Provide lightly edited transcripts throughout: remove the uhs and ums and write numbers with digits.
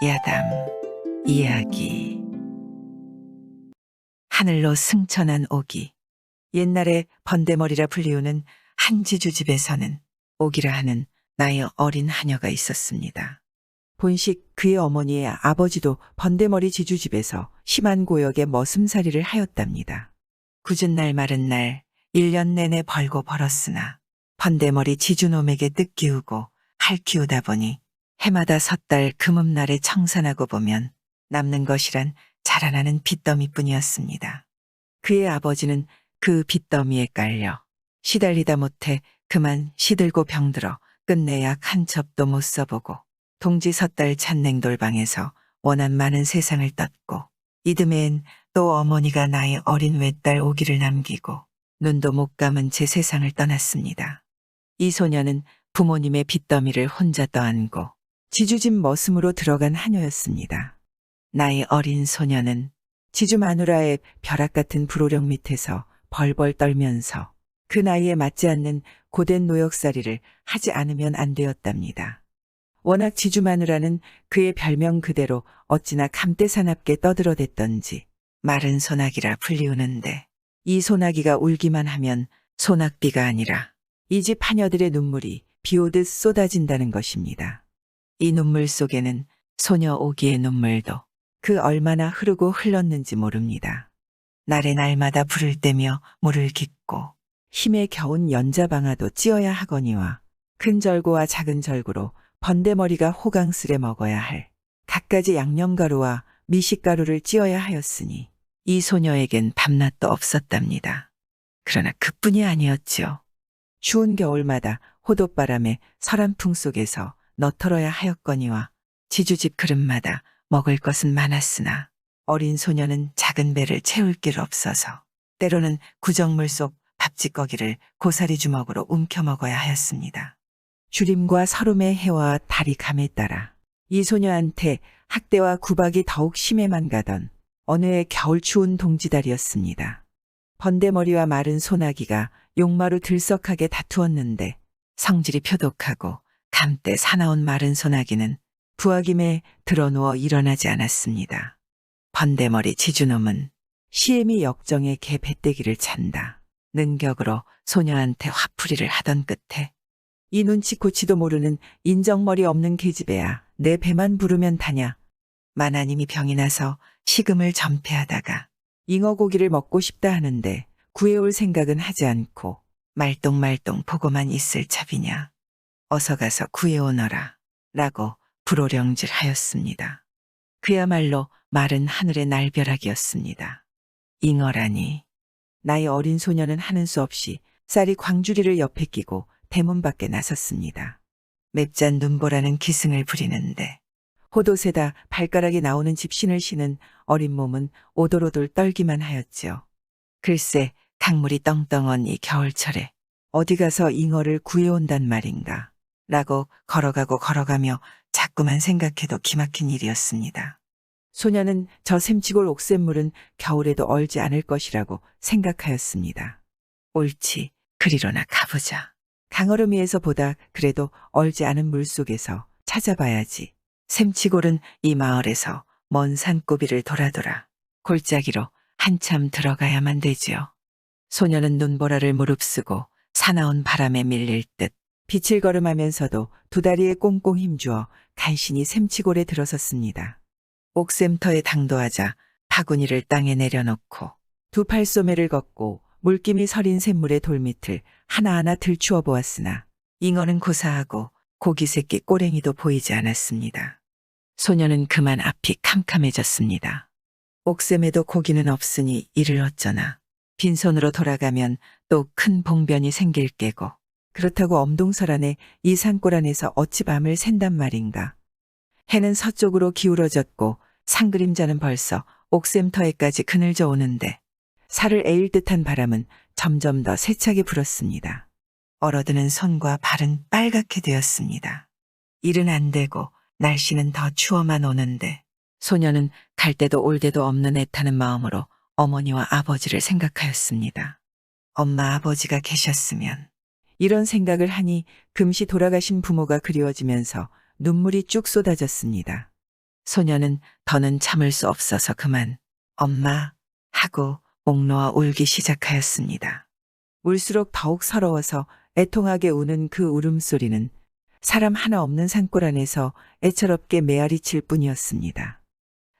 야담 이야기. 하늘로 승천한 오기. 옛날에 번데머리라 불리우는 한지주 집에서는 오기라 하는 나이 어린 하녀가 있었습니다. 본식 그의 어머니의 아버지도 번데머리 지주집에서 심한 고역의 머슴살이를 하였답니다. 굳은 날 마른 날 1년 내내 벌고 벌었으나 번데머리 지주놈에게 뜻 기우고 할 키우다 보니 해마다 섣달 금음날에 청산하고 보면 남는 것이란 자라나는 빚더미뿐이었습니다. 그의 아버지는 그 빚더미에 깔려 시달리다 못해 그만 시들고 병들어 끝내 약 한 첩도 못 써보고 동지 섣달 찬냉돌방에서 원한 많은 세상을 떴고 이듬해엔 또 어머니가 나의 어린 외딸 오기를 남기고 눈도 못 감은 채 세상을 떠났습니다. 이 소녀는 부모님의 빚더미를 혼자 떠안고 지주집 머슴으로 들어간 하녀였습니다. 나이 어린 소녀는 지주 마누라의 벼락 같은 불호령 밑에서 벌벌 떨면서 그 나이에 맞지 않는 고된 노역살이를 하지 않으면 안 되었답니다. 워낙 지주 마누라는 그의 별명 그대로 어찌나 감대사납게 떠들어댔던지 마른 소나기라 불리우는데 이 소나기가 울기만 하면 소낙비가 아니라 이 집 하녀들의 눈물이 비오듯 쏟아진다는 것입니다. 이 눈물 속에는 소녀 오기의 눈물도 그 얼마나 흐르고 흘렀는지 모릅니다. 날에 날마다 불을 떼며 물을 깃고 힘에 겨운 연자방아도 찧어야 하거니와 큰 절구와 작은 절구로 번데머리가 호강스레 먹어야 할 갖가지 양념가루와 미식가루를 찧어야 하였으니 이 소녀에겐 밤낮도 없었답니다. 그러나 그뿐이 아니었지요. 추운 겨울마다 호돛바람에 서란풍 속에서 너털어야 하였거니와 지주집 그릇마다 먹을 것은 많았으나 어린 소녀는 작은 배를 채울 길 없어서 때로는 구정물 속 밥짓거기를 고사리 주먹으로 움켜 먹어야 하였습니다. 주림과 서름의 해와 달이 감에 따라 이 소녀한테 학대와 구박이 더욱 심해만 가던 어느 해 겨울 추운 동지달이었습니다. 번데머리와 마른 소나기가 용마루 들썩하게 다투었는데 성질이 표독하고 감때 사나운 마른 소나기는 부하김에 드러누워 일어나지 않았습니다. 번데머리 지주놈은 시애미 역정의 개 배때기를 찬다 능격으로 소녀한테 화풀이를 하던 끝에 이 눈치코치도 모르는 인정머리 없는 계집애야 내 배만 부르면 다냐. 마나님이 병이 나서 식음을 전폐하다가 잉어고기를 먹고 싶다 하는데 구해올 생각은 하지 않고 말똥말똥 보고만 있을 차비냐. 어서 가서 구해오너라 라고 불호령질 하였습니다. 그야말로 마른 하늘의 날벼락이었습니다. 잉어라니. 나이 어린 소녀는 하는 수 없이 쌀이 광주리를 옆에 끼고 대문 밖에 나섰습니다. 맵잔 눈보라는 기승을 부리는데 호돛에다 발가락이 나오는 집신을 신은 어린 몸은 오돌오돌 떨기만 하였지요. 글쎄 강물이 떵떵한 이 겨울철에 어디 가서 잉어를 구해온단 말인가 라고 걸어가고 걸어가며 자꾸만 생각해도 기막힌 일이었습니다. 소녀는 저 샘치골 옥샘물은 겨울에도 얼지 않을 것이라고 생각하였습니다. 옳지, 그리로나 가보자. 강얼음 위에서 보다 그래도 얼지 않은 물속에서 찾아봐야지. 샘치골은 이 마을에서 먼 산고비를 돌아 골짜기로 한참 들어가야만 되지요. 소녀는 눈보라를 무릅쓰고 사나운 바람에 밀릴 듯 빛을 걸음하면서도 두 다리에 꽁꽁 힘주어 간신히 샘치골에 들어섰습니다. 옥샘터에 당도하자 바구니를 땅에 내려놓고 두 팔소매를 걷고 물김이 서린 샘물의 돌밑을 하나하나 들추어 보았으나 잉어는 고사하고 고기 새끼 꼬랭이도 보이지 않았습니다. 소녀는 그만 앞이 캄캄해졌습니다. 옥샘에도 고기는 없으니 이를 어쩌나. 빈손으로 돌아가면 또 큰 봉변이 생길 게고 그렇다고 엄동설 안에 이 산골 안에서 어찌 밤을 샌단 말인가. 해는 서쪽으로 기울어졌고 산그림자는 벌써 옥샘터에까지 그늘져 오는데 살을 에일 듯한 바람은 점점 더 세차게 불었습니다. 얼어드는 손과 발은 빨갛게 되었습니다. 일은 안 되고 날씨는 더 추워만 오는데 소녀는 갈 데도 올 데도 없는 애타는 마음으로 어머니와 아버지를 생각하였습니다. 엄마 아버지가 계셨으면. 이런 생각을 하니 금시 돌아가신 부모가 그리워지면서 눈물이 쭉 쏟아졌습니다. 소녀는 더는 참을 수 없어서 그만 엄마 하고 목 놓아 울기 시작하였습니다. 울수록 더욱 서러워서 애통하게 우는 그 울음소리는 사람 하나 없는 산골 안에서 애처롭게 메아리칠 뿐이었습니다.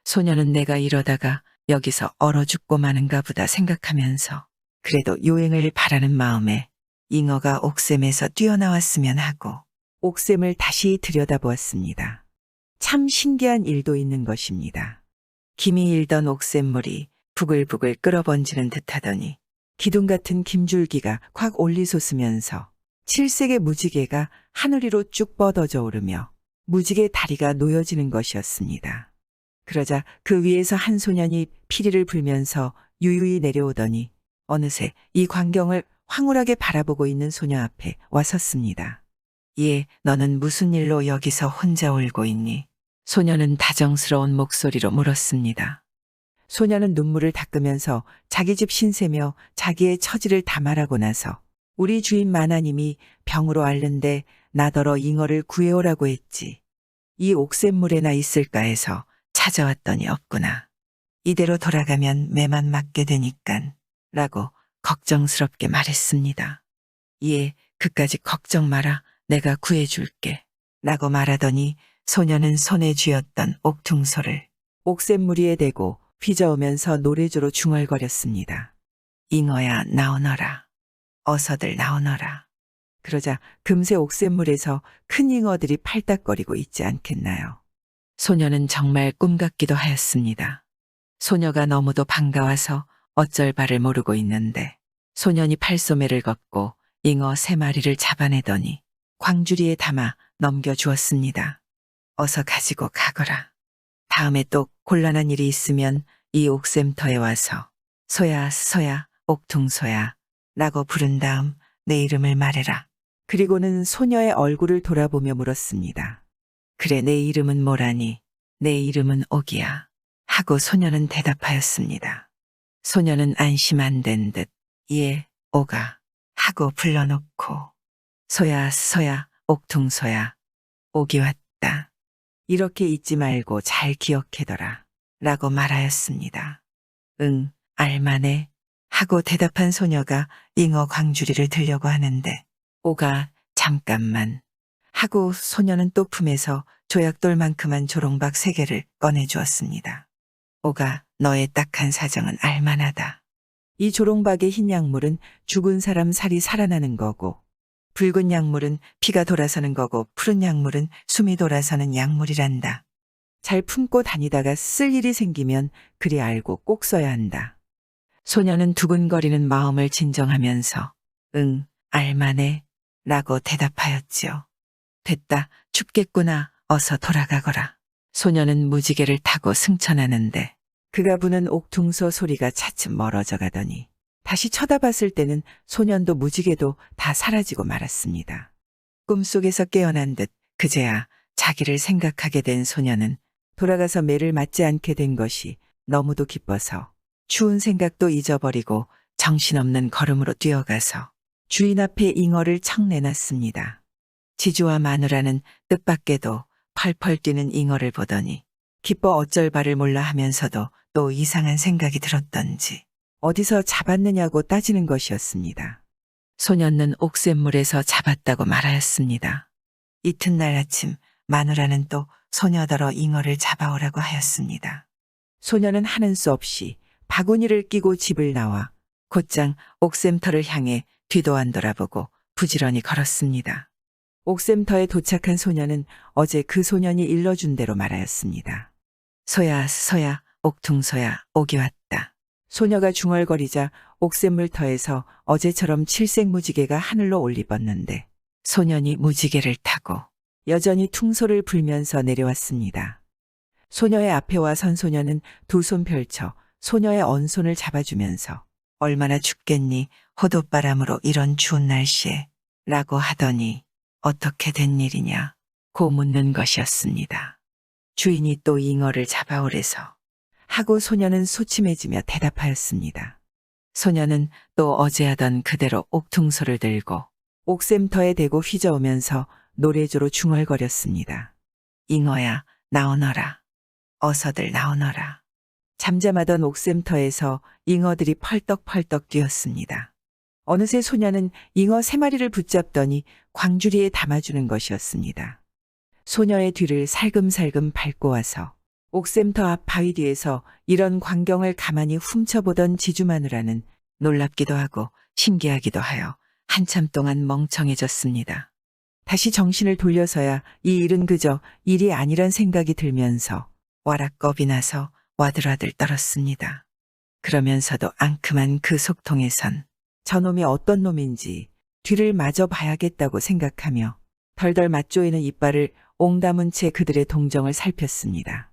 소녀는 내가 이러다가 여기서 얼어 죽고 마는가 보다 생각하면서 그래도 요행을 바라는 마음에 잉어가 옥샘에서 뛰어나왔으면 하고 옥샘을 다시 들여다보았습니다. 참 신기한 일도 있는 것입니다. 김이 일던 옥샘물이 부글부글 끓어번지는 듯하더니 기둥 같은 김줄기가 콱 올리솟으면서 칠색의 무지개가 하늘 위로 쭉 뻗어져 오르며 무지개 다리가 놓여지는 것이었습니다. 그러자 그 위에서 한 소년이 피리를 불면서 유유히 내려오더니 어느새 이 광경을 황홀하게 바라보고 있는 소녀 앞에 와섰습니다. 예, 너는 무슨 일로 여기서 혼자 울고 있니? 소녀는 다정스러운 목소리로 물었습니다. 소녀는 눈물을 닦으면서 자기 집 신세며 자기의 처지를 다 말하고 나서 우리 주인 마나님이 병으로 앓는데 나더러 잉어를 구해오라고 했지. 이 옥샘물에나 있을까 해서 찾아왔더니 없구나. 이대로 돌아가면 매만 맞게 되니깐 라고 걱정스럽게 말했습니다. 예, 그까지 걱정 마라. 내가 구해줄게 라고 말하더니 소녀는 손에 쥐었던 옥퉁소를 옥샘무리에 대고 휘저으면서 노래조로 중얼거렸습니다. 잉어야 나오너라. 어서들 나오너라. 그러자 금세 옥샘물에서 큰 잉어들이 팔딱거리고 있지 않겠나요? 소녀는 정말 꿈 같기도 하였습니다. 소녀가 너무도 반가워서 어쩔 바를 모르고 있는데 소년이 팔소매를 걷고 잉어 3마리를 잡아내더니 광주리에 담아 넘겨주었습니다. 어서 가지고 가거라. 다음에 또 곤란한 일이 있으면 이 옥샘터에 와서 소야 소야 옥퉁소야 라고 부른 다음 내 이름을 말해라. 그리고는 소녀의 얼굴을 돌아보며 물었습니다. 그래 내 이름은 뭐라니? 내 이름은 옥이야. 하고 소녀는 대답하였습니다. 소녀는 안심 안 된 듯 예, 옥아 하고 불러놓고 소야 소야 옥퉁소야 옥이 왔다. 이렇게 잊지 말고 잘 기억해둬라 라고 말하였습니다. 응, 알만해 하고 대답한 소녀가 잉어 광주리를 들려고 하는데 옥아 잠깐만 하고 소녀는 또 품에서 조약돌만큼한 조롱박 3개를 꺼내주었습니다. 옥아 너의 딱한 사정은 알만하다. 이 조롱박의 흰 약물은 죽은 사람 살이 살아나는 거고 붉은 약물은 피가 돌아서는 거고 푸른 약물은 숨이 돌아서는 약물이란다. 잘 품고 다니다가 쓸 일이 생기면 그리 알고 꼭 써야 한다. 소녀는 두근거리는 마음을 진정하면서 응, 알만해 라고 대답하였지요. 됐다, 춥겠구나. 어서 돌아가거라. 소녀는 무지개를 타고 승천하는데 그가 부는 옥퉁소 소리가 차츰 멀어져 가더니 다시 쳐다봤을 때는 소년도 무지개도 다 사라지고 말았습니다. 꿈속에서 깨어난 듯 그제야 자기를 생각하게 된 소녀는 돌아가서 매를 맞지 않게 된 것이 너무도 기뻐서 추운 생각도 잊어버리고 정신없는 걸음으로 뛰어가서 주인 앞에 잉어를 척 내놨습니다. 지주와 마누라는 뜻밖에도 펄펄 뛰는 잉어를 보더니 기뻐 어쩔 바를 몰라 하면서도 또 이상한 생각이 들었던지 어디서 잡았느냐고 따지는 것이었습니다. 소년은 옥샘물에서 잡았다고 말하였습니다. 이튿날 아침 마누라는 또 소녀더러 잉어를 잡아오라고 하였습니다. 소녀는 하는 수 없이 바구니를 끼고 집을 나와 곧장 옥샘터를 향해 뒤도 안 돌아보고 부지런히 걸었습니다. 옥샘터에 도착한 소녀는 어제 그 소년이 일러준 대로 말하였습니다. 소야 소야 옥퉁소야 옥이 왔다. 소녀가 중얼거리자 옥샘물터에서 어제처럼 칠색 무지개가 하늘로 올리뻗는데 소년이 무지개를 타고 여전히 퉁소를 불면서 내려왔습니다. 소녀의 앞에 와 선 소녀는 두 손 펼쳐 소녀의 언손을 잡아주면서 얼마나 춥겠니 호돛바람으로 이런 추운 날씨에 라고 하더니 어떻게 된 일이냐 고 묻는 것이었습니다. 주인이 또 잉어를 잡아오래서 하고 소녀는 소침해지며 대답하였습니다. 소녀는 또 어제 하던 그대로 옥퉁소를 들고 옥샘터에 대고 휘저으면서 노래조로 중얼거렸습니다. 잉어야 나오너라. 어서들 나오너라. 잠잠하던 옥샘터에서 잉어들이 펄떡펄떡 뛰었습니다. 어느새 소녀는 잉어 3마리를 붙잡더니 광주리에 담아주는 것이었습니다. 소녀의 뒤를 살금살금 밟고 와서 옥샘터 앞 바위 뒤에서 이런 광경을 가만히 훔쳐보던 지주마누라는 놀랍기도 하고 신기하기도 하여 한참 동안 멍청해졌습니다. 다시 정신을 돌려서야 이 일은 그저 일이 아니란 생각이 들면서 와락 겁이 나서 와들와들 떨었습니다. 그러면서도 앙큼한 그 속통에선 저놈이 어떤 놈인지 뒤를 마저 봐야겠다고 생각하며 덜덜 맞조이는 이빨을 옹다문 채 그들의 동정을 살폈습니다.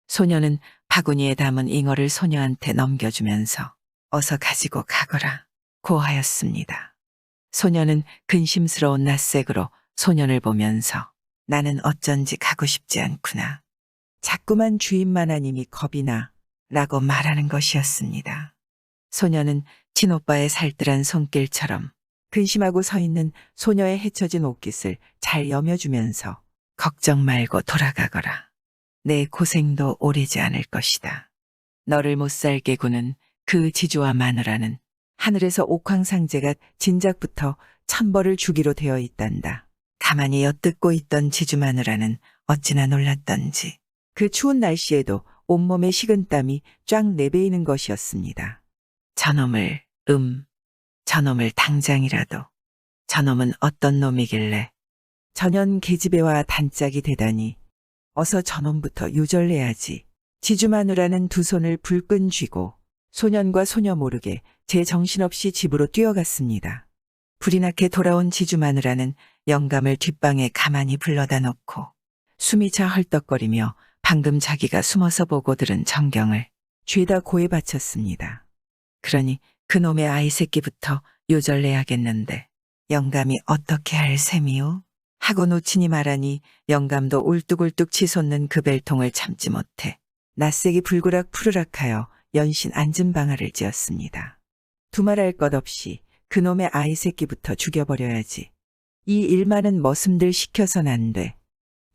소녀는 바구니에 담은 잉어를 소녀한테 넘겨주면서 어서 가지고 가거라 고하였습니다. 소녀는 근심스러운 낯색으로 소년을 보면서 나는 어쩐지 가고 싶지 않구나. 자꾸만 주인만하님이 겁이 나 라고 말하는 것이었습니다. 소녀는 친오빠의 살뜰한 손길처럼 근심하고 서 있는 소녀의 헤쳐진 옷깃을 잘 여며주면서 걱정 말고 돌아가거라. 내 고생도 오래지 않을 것이다. 너를 못 살게 구는 그 지주와 마누라는 하늘에서 옥황상제가 진작부터 천벌을 주기로 되어 있단다. 가만히 엿듣고 있던 지주 마누라는 어찌나 놀랐던지 그 추운 날씨에도 온몸에 식은땀이 쫙 내배이는 것이었습니다. 저놈을 저놈을 당장이라도 저놈은 어떤 놈이길래 전현 계집애와 단짝이 되다니 어서 저놈부터 요절내야지. 지주 마누라는 두 손을 불끈 쥐고 소년과 소녀 모르게 제 정신없이 집으로 뛰어갔습니다. 불이 나게 돌아온 지주 마누라는 영감을 뒷방에 가만히 불러다 놓고 숨이 차 헐떡거리며 방금 자기가 숨어서 보고 들은 전경을 죄다 고에 바쳤습니다. 그러니 그놈의 아이 새끼부터 요절내야겠는데 영감이 어떻게 할 셈이오? 하고 놓치니 말하니 영감도 울뚝울뚝 치솟는 그 벨통을 참지 못해 낯색이 불그락 푸르락하여 연신 앉은 방아를 찧었습니다. 두말할 것 없이 그놈의 아이 새끼부터 죽여버려야지. 이 일만은 머슴들 시켜선 안 돼.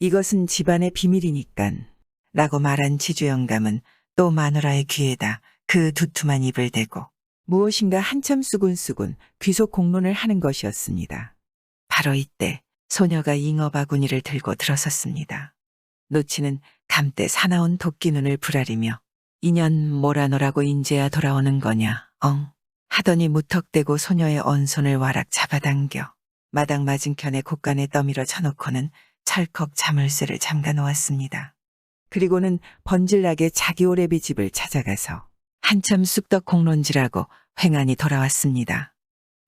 이것은 집안의 비밀이니깐 라고 말한 지주 영감은 또 마누라의 귀에다 그 두툼한 입을 대고 무엇인가 한참 수군수군 귀속 공론을 하는 것이었습니다. 바로 이때 소녀가 잉어 바구니를 들고 들어섰습니다. 노치는 감때 사나운 토끼 눈을 부라리며 인연 뭐라노라고 인제야 돌아오는 거냐 하더니 무턱대고 소녀의 언손을 와락 잡아당겨 마당 맞은편에 곳간에 떠밀어 쳐놓고는 철컥 자물쇠를 잠가 놓았습니다. 그리고는 번질나게 자기 오래비 집을 찾아가서 한참 쑥떡 공론질하고 횡하니 돌아왔습니다.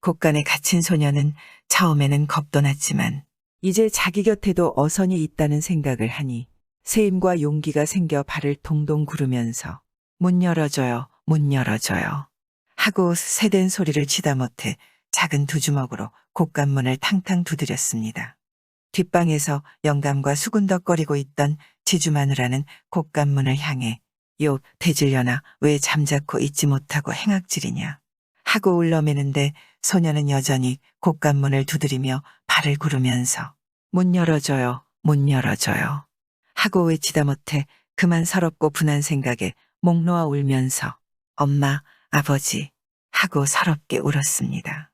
곳간에 갇힌 소녀는 처음에는 겁도 났지만 이제 자기 곁에도 어선이 있다는 생각을 하니 세임과 용기가 생겨 발을 동동 구르면서 문 열어줘요, 문 열어줘요 하고 새된 소리를 치다 못해 작은 두 주먹으로 곳간문을 탕탕 두드렸습니다. 뒷방에서 영감과 수군덕거리고 있던 지주 마누라는 곳간문을 향해 요 대질려나 왜 잠자코 있지 못하고 행악질이냐 하고 울러매는데 소녀는 여전히 곳간문을 두드리며 발을 구르면서 문 열어줘요, 문 열어줘요 하고 외치다 못해 그만 서럽고 분한 생각에 목 놓아 울면서 엄마, 아버지 하고 서럽게 울었습니다.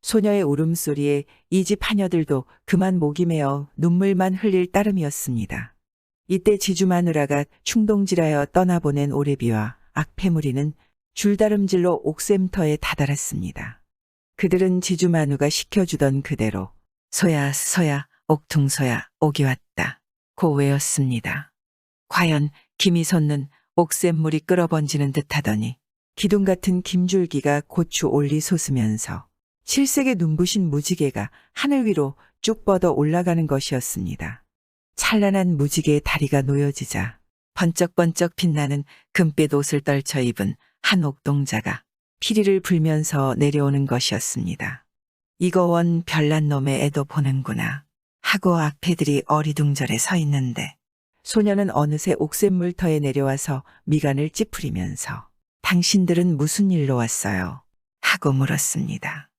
소녀의 울음소리에 이 집 하녀들도 그만 목이 메어 눈물만 흘릴 따름이었습니다. 이때 지주 마누라가 충동질하여 떠나보낸 오래비와 악패무리는 줄다름질로 옥샘터에 다다랐습니다. 그들은 지주 마누가 시켜주던 그대로 소야 소야 옥퉁소야 옥이 왔다 고 외웠습니다. 과연 김이 솟는 옥샘물이 끌어번지는 듯하더니 기둥 같은 김줄기가 고추 올리 솟으면서 실색에 눈부신 무지개가 하늘 위로 쭉 뻗어 올라가는 것이었습니다. 찬란한 무지개의 다리가 놓여지자 번쩍번쩍 빛나는 금빛 옷을 떨쳐 입은 한 옥동자가 피리를 불면서 내려오는 것이었습니다. 이거 원 별난 놈의 애도 보는구나 하고 악패들이 어리둥절해 서 있는데 소녀는 어느새 옥샘물터에 내려와서 미간을 찌푸리면서 당신들은 무슨 일로 왔어요? 하고 물었습니다.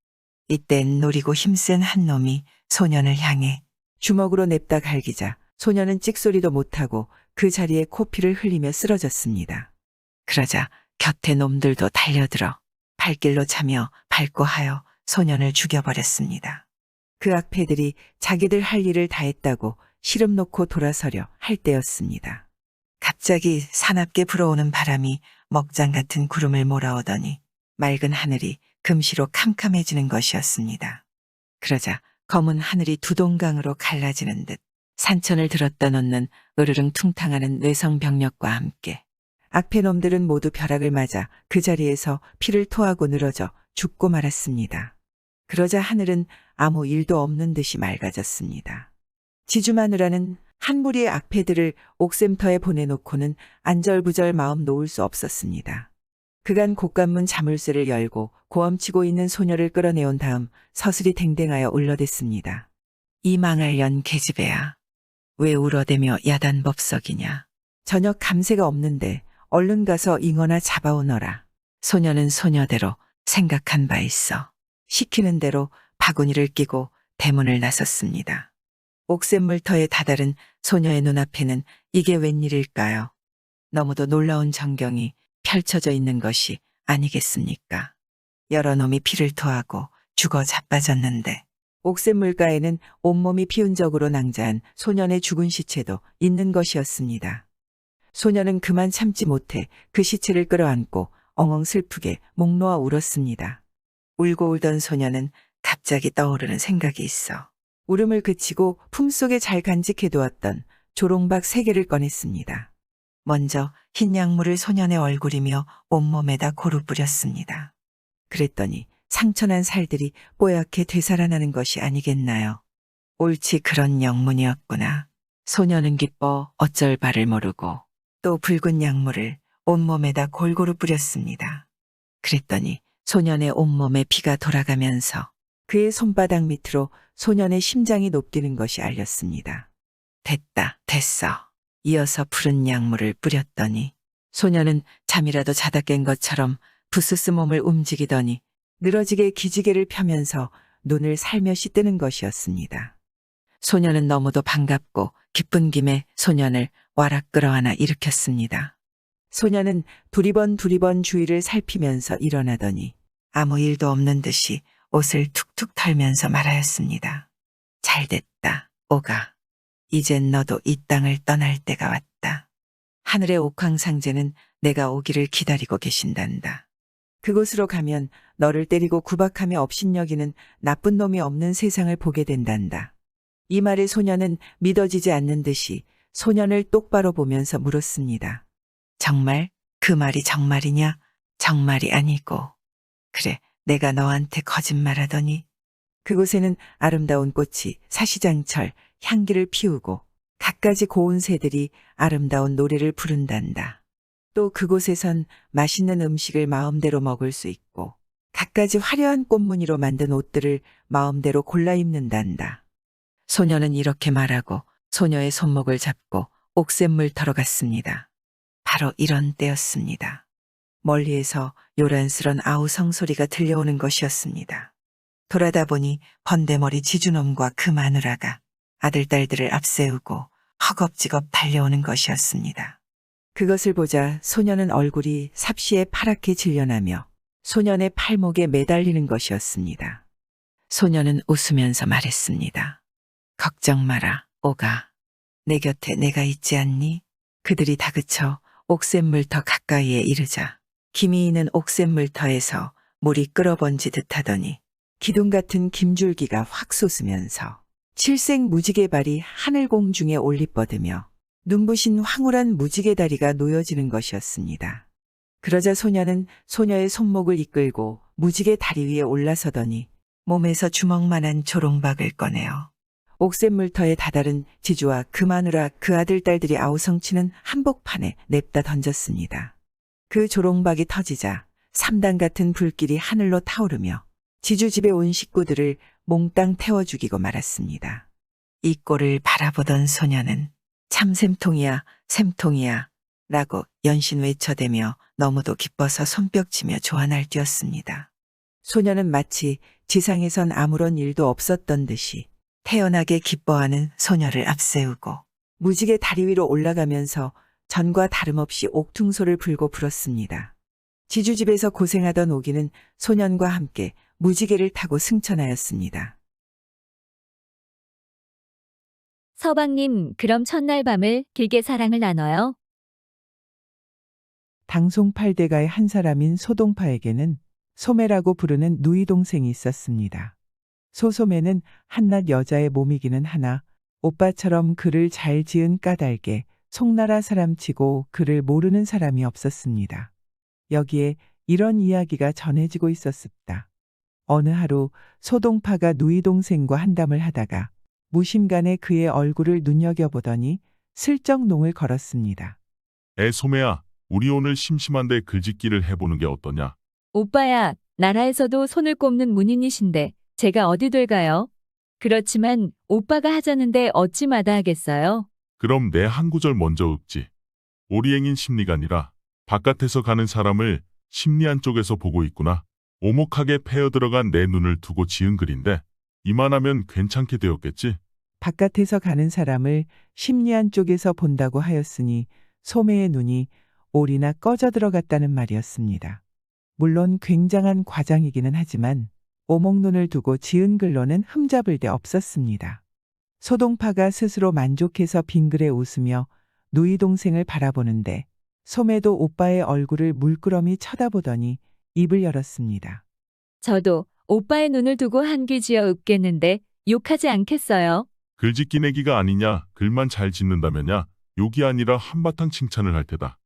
이땐 노리고 힘센 한 놈이 소년을 향해 주먹으로 냅다 갈기자 소년은 찍소리도 못하고 그 자리에 코피를 흘리며 쓰러졌습니다. 그러자 곁에 놈들도 달려들어 발길로 차며 밟고 하여 소년을 죽여버렸습니다. 그 악패들이 자기들 할 일을 다 했다고 시름 놓고 돌아서려 할 때였습니다. 갑자기 사납게 불어오는 바람이 먹장 같은 구름을 몰아오더니 맑은 하늘이 금시로 캄캄해지는 것이었습니다. 그러자 검은 하늘이 두 동강으로 갈라지는 듯 산천을 들었다 놓는 으르릉 퉁탕하는 뇌성병력과 함께 악패놈들은 모두 벼락을 맞아 그 자리에서 피를 토하고 늘어져 죽고 말았습니다. 그러자 하늘은 아무 일도 없는 듯이 맑아졌습니다. 지주마누라는 한 무리의 악패들을 옥샘터에 보내놓고는 안절부절 마음 놓을 수 없었습니다. 그간 곳간문 자물쇠를 열고 고엄치고 있는 소녀를 끌어내온 다음 서슬이 댕댕하여 울러댔습니다. 이 망할 년 계집애야. 왜 울어대며 야단법석이냐. 저녁 감새가 없는데 얼른 가서 잉어나 잡아오너라. 소녀는 소녀대로 생각한 바 있어 시키는 대로 바구니를 끼고 대문을 나섰습니다. 옥샘물터에 다다른 소녀의 눈앞에는 이게 웬일일까요? 너무도 놀라운 전경이 펼쳐져 있는 것이 아니겠습니까? 여러 놈이 피를 토하고 죽어 자빠졌는데 옥샘물가에는 온몸이 피운적으로 낭자한 소년의 죽은 시체도 있는 것이었습니다. 소녀는 그만 참지 못해 그 시체를 끌어안고 엉엉 슬프게 목 놓아 울었습니다. 울고 울던 소녀는 갑자기 떠오르는 생각이 있어 울음을 그치고 품속에 잘 간직해두었던 조롱박 3개를 꺼냈습니다. 먼저 흰 약물을 소년의 얼굴이며 온몸에다 고루 뿌렸습니다. 그랬더니 상처난 살들이 뽀얗게 되살아나는 것이 아니겠나요? 옳지 그런 영문이었구나. 소년은 기뻐 어쩔 바를 모르고 또 붉은 약물을 온몸에다 골고루 뿌렸습니다. 그랬더니 소년의 온몸에 피가 돌아가면서 그의 손바닥 밑으로 소년의 심장이 높디는 것이 알렸습니다. 됐다, 됐어. 이어서 푸른 약물을 뿌렸더니 소년은 잠이라도 자다 깬 것처럼 부스스 몸을 움직이더니 늘어지게 기지개를 펴면서 눈을 살며시 뜨는 것이었습니다. 소년은 너무도 반갑고 기쁜 김에 소년을 와락 끌어안아 일으켰습니다. 소년은 두리번 주위를 살피면서 일어나더니 아무 일도 없는 듯이 옷을 툭툭 털면서 말하였습니다. 잘됐다, 오가. 이젠 너도 이 땅을 떠날 때가 왔다. 하늘의 옥황상제는 내가 오기를 기다리고 계신단다. 그곳으로 가면 너를 때리고 구박하며 업신여기는 나쁜 놈이 없는 세상을 보게 된단다. 이 말에 소년은 믿어지지 않는 듯이 소년을 똑바로 보면서 물었습니다. 정말? 그 말이 정말이냐? 정말이 아니고. 그래, 내가 너한테 거짓말하더니. 그곳에는 아름다운 꽃이 사시장철 향기를 피우고 갖가지 고운 새들이 아름다운 노래를 부른단다. 또 그곳에선 맛있는 음식을 마음대로 먹을 수 있고 갖가지 화려한 꽃무늬로 만든 옷들을 마음대로 골라 입는단다. 소녀는 이렇게 말하고 소녀의 손목을 잡고 옥샘물터로 갔습니다. 바로 이런 때였습니다. 멀리에서 요란스런 아우성 소리가 들려오는 것이었습니다. 돌아다 보니 번데머리 지주놈과 그 마누라가 아들딸들을 앞세우고 허겁지겁 달려오는 것이었습니다. 그것을 보자 소녀는 얼굴이 삽시에 파랗게 질려나며 소년의 팔목에 매달리는 것이었습니다. 소녀는 웃으면서 말했습니다. 걱정 마라, 오가. 내 곁에 내가 있지 않니? 그들이 다그쳐 옥샘물터 가까이에 이르자 김이 있는 옥샘물터에서 물이 끓어번지듯 하더니 기둥 같은 김줄기가 확 솟으면서 칠색 무지개 발이 하늘 공중에 올리뻗으며 눈부신 황홀한 무지개 다리가 놓여지는 것이었습니다. 그러자 소녀는 소녀의 손목을 이끌고 무지개 다리 위에 올라서더니 몸에서 주먹만한 조롱박을 꺼내어 옥샘물터에 다다른 지주와 그 마누라 그 아들딸들이 아우성치는 한복판에 냅다 던졌습니다. 그 조롱박이 터지자 3단 같은 불길이 하늘로 타오르며 지주 집에 온 식구들을 몽땅 태워 죽이고 말았습니다. 이 꼴을 바라보던 소녀는 참 샘통이야, 샘통이야 라고 연신 외쳐대며 너무도 기뻐서 손뼉치며 조한을 뛰었습니다. 소녀는 마치 지상에선 아무런 일도 없었던 듯이 태연하게 기뻐하는 소녀를 앞세우고 무지개 다리 위로 올라가면서 전과 다름없이 옥퉁소를 불고 불었습니다. 지주집에서 고생하던 오기는 소년과 함께 무지개를 타고 승천하였습니다. 서방님, 그럼 첫날 밤을 길게 사랑을 나눠요. 당송팔대가의 한 사람인 소동파에게는 소매라고 부르는 누이 동생이 있었습니다. 소소매는 한낱 여자의 몸이기는 하나 오빠처럼 글을 잘 지은 까닭에 송나라 사람치고 글을 모르는 사람이 없었습니다. 여기에 이런 이야기가 전해지고 있었습니다. 어느 하루 소동파가 누이 동생과 한담을 하다가 무심간에 그의 얼굴을 눈여겨보더니 슬쩍 농을 걸었습니다. 소매야, 우리 오늘 심심한데 글짓기를 해보는 게 어떠냐? 오빠야, 나라에서도 손을 꼽는 문인이신데 제가 어디 될까요? 그렇지만 오빠가 하자는데 어찌 마다하겠어요? 그럼 내 한 구절 먼저 읊지. 오리행인 심리가 아니라 바깥에서 가는 사람을 심리 안쪽에서 보고 있구나. 오목하게 패어 들어간 내 눈을 두고 지은 글인데 이만하면 괜찮게 되었겠지? 바깥에서 가는 사람을 심리 안쪽에서 본다고 하였으니 소매의 눈이 올이나 꺼져 들어갔다는 말이었습니다. 물론 굉장한 과장이기는 하지만 오목눈을 두고 지은 글로는 흠잡을 데 없었습니다. 소동파가 스스로 만족해서 빙그레 웃으며 누이 동생을 바라보는데 소매도 오빠의 얼굴을 물끄러미 쳐다보더니 입을 열었습니다. 저도 오빠의 눈을 두고 한귀 지어 읊겠는데 욕하지 않겠어요? 글짓기 내기가 아니냐, 글만 잘 짓는다면야, 욕이 아니라 한바탕 칭찬을 할 테다.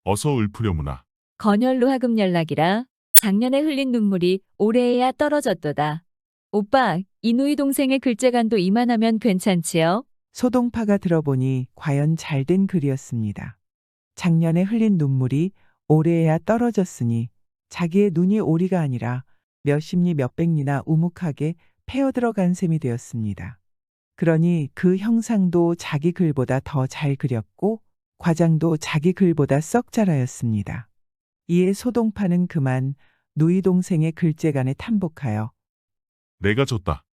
어서 읊으려무나. 건열로 하금 연락이라 작년에 흘린 눈물이 올해에야 떨어졌도다. 오빠, 이누이 동생의 글재간도 이만하면 괜찮지요? 소동파가 들어보니 과연 잘된 글이었습니다. 작년에 흘린 눈물이 올해에야 떨어졌으니 자기의 눈이 오리가 아니라 몇십리 몇백리나 우묵하게 패어 들어간 셈이 되었습니다. 그러니 그 형상도 자기 글보다 더 잘 그렸고 과장도 자기 글보다 썩 잘하였습니다. 이에 소동파는 그만 누이 동생의 글재간에 탐복하여 내가 졌다.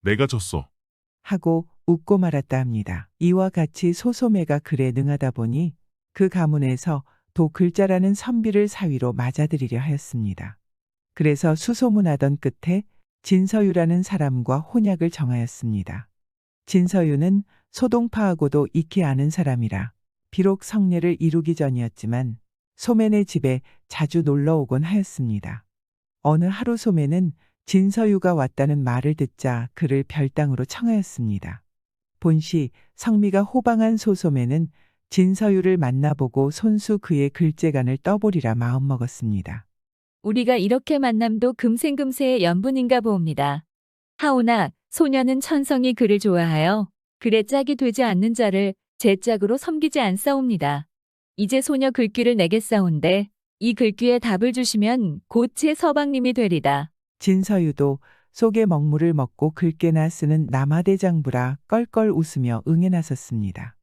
내가 졌어. 하고 웃고 말았다 합니다. 이와 같이 소소매가 글에 능하다 보니 그 가문에서 도 글자라는 선비를 사위로 맞아들이려 하였습니다. 그래서 수소문하던 끝에 진서유라는 사람과 혼약을 정하였습니다. 진서유는 소동파하고도 익히 아는 사람이라 비록 성례를 이루기 전이었지만 소매네 집에 자주 놀러 오곤 하였습니다. 어느 하루 소매는 진서유가 왔다는 말을 듣자 그를 별당으로 청하였습니다. 본시 성미가 호방한 소소매는 진서유를 만나보고 손수 그의 글재간을 떠보리라 마음먹었습니다. 우리가 이렇게 만남도 금생금세의 연분인가 보옵니다. 하오나 소녀는 천성이 그를 좋아하여 글의 짝이 되지 않는 자를 제 짝으로 섬기지 않사옵니다. 이제 소녀 글귀를 내겠사온데 이 글귀에 답을 주시면 곧 제 서방님이 되리다. 진서유도 속에 먹물을 먹고 글깨나 쓰는 남하대장부라 껄껄 웃으며 응해 나섰습니다.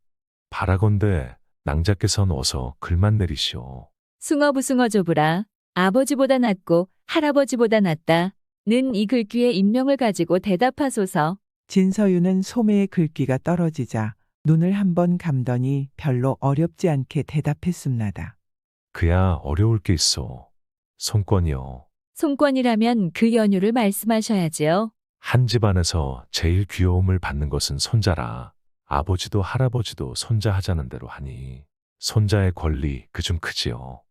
바라건대 낭자께선 어서 글만 내리시오. 숭어부숭어 조부라 아버지보다 낫고 할아버지보다 낫다. 는 이 글귀의 인명을 가지고 대답하소서. 진서유는 소매의 글귀가 떨어지자 눈을 한번 감더니 별로 어렵지 않게 대답했습니다. 그야 어려울 게 있어. 손권이요. 손권이라면 그 연유를 말씀하셔야지요. 한 집안에서 제일 귀여움을 받는 것은 손자라. 아버지도 할아버지도 손자 하자는 대로 하니 손자의 권리 그중 크지요.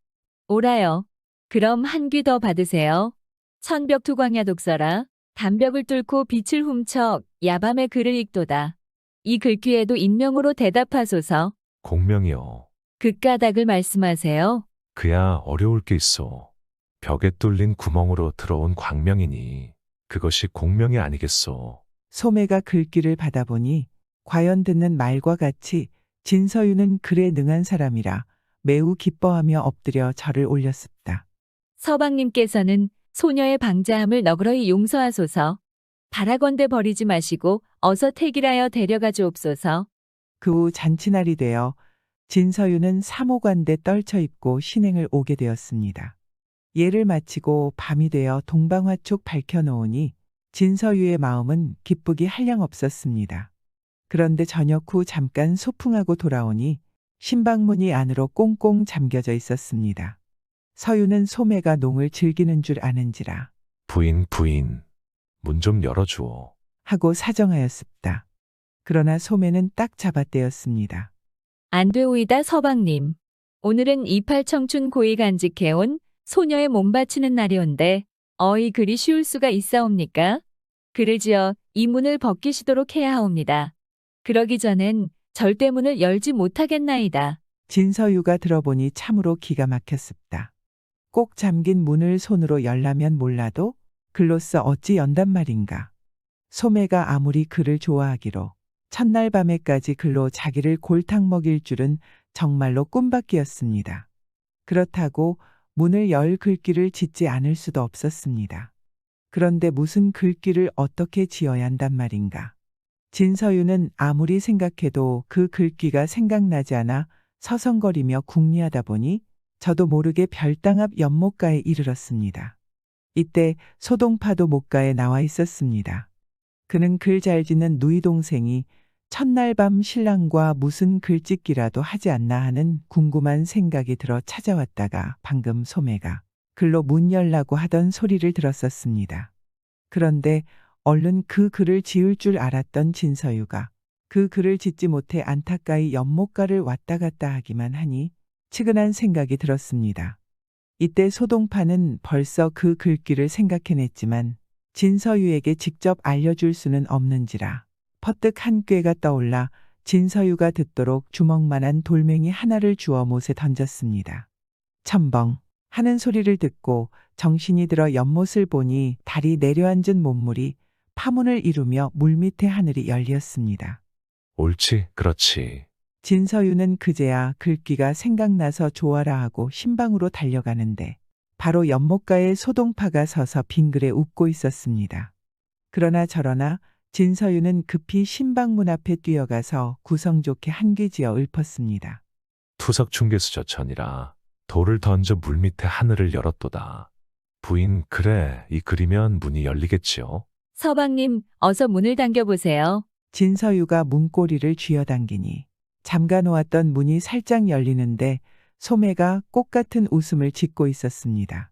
오라요. 그럼 한 귀 더 받으세요. 천벽투광야 독서라. 담벽을 뚫고 빛을 훔쳐 야밤의 글을 읽도다. 이 글귀에도 인명으로 대답하소서. 공명이요. 그 까닭을 말씀하세요. 그야 어려울 게 있어. 벽에 뚫린 구멍으로 들어온 광명이니 그것이 공명이 아니겠소. 소매가 글귀를 받아보니 과연 듣는 말과 같이 진서유는 글에 능한 사람이라 매우 기뻐하며 엎드려 절을 올렸습니다. 서방님께서는 소녀의 방자함을 너그러이 용서하소서. 바라건대 버리지 마시고 어서 택일하여 데려가 주옵소서. 그 후 잔치날이 되어 진서유는 사모관대 떨쳐 입고 신행을 오게 되었습니다. 예를 마치고 밤이 되어 동방화촉 밝혀놓으니 진서유의 마음은 기쁘기 한량없었습니다. 그런데 저녁 후 잠깐 소풍하고 돌아오니 신방문이 안으로 꽁꽁 잠겨져 있었습니다. 서유는 소매가 농을 즐기는 줄 아는지라 부인, 문 좀 열어주오. 하고 사정하였습니다. 그러나 소매는 딱 잡아떼었습니다. 안 되오이다 서방님. 오늘은 이팔 청춘 고이 간직해온 소녀의 몸 바치는 날이온데 어이 그리 쉬울 수가 있사옵니까? 그를 지어 이 문을 벗기시도록 해야 하옵니다. 그러기 전엔 절대 문을 열지 못하겠나이다. 진서유가 들어보니 참으로 기가 막혔습니다. 꼭 잠긴 문을 손으로 열라면 몰라도 글로써 어찌 연단 말인가. 소매가 아무리 그를 좋아하기로 첫날 밤에까지 글로 자기를 골탕 먹일 줄은 정말로 꿈밖이었습니다. 그렇다고 문을 열 글귀를 짓지 않을 수도 없었습니다. 그런데 무슨 글귀를 어떻게 지어야 한단 말인가. 진서유는 아무리 생각해도 그 글귀가 생각나지 않아 서성거리며 궁리하다 보니 저도 모르게 별당 앞 연못가에 이르렀습니다. 이때 소동파도 못가에 나와 있었습니다. 그는 글 잘 짓는 누이 동생이 첫날 밤 신랑과 무슨 글짓기라도 하지 않나 하는 궁금한 생각이 들어 찾아왔다가 방금 소매가 글로 문 열라고 하던 소리를 들었었습니다. 그런데 얼른 그 글을 지을 줄 알았던 진서유가 그 글을 짓지 못해 안타까이 연못가를 왔다 갔다 하기만 하니 측은한 생각이 들었습니다. 이때 소동파는 벌써 그 글귀를 생각해냈지만 진서유에게 직접 알려줄 수는 없는지라 퍼뜩 한 꾀가 떠올라 진서유가 듣도록 주먹만한 돌멩이 하나를 주워 못에 던졌습니다. 첨벙 하는 소리를 듣고 정신이 들어 연못을 보니 달이 내려앉은 못물이 파문을 이루며 물밑의 하늘이 열렸습니다. 옳지, 그렇지. 진서유는 그제야 글귀가 생각나서 좋아라 하고 신방으로 달려가는데 바로 연못가에 소동파가 서서 빙그레 웃고 있었습니다. 그러나 저러나 진서유는 급히 신방문 앞에 뛰어가서 구성 좋게 한귀지어 읊었습니다. 투석 중개수저 전이라 돌을 던져 물밑에 하늘을 열었도다. 부인, 그래, 이 글이면 문이 열리겠지요. 서방님, 어서 문을 당겨보세요. 진서유가 문고리를 쥐어당기니 잠가놓았던 문이 살짝 열리는데 소매가 꽃 같은 웃음을 짓고 있었습니다.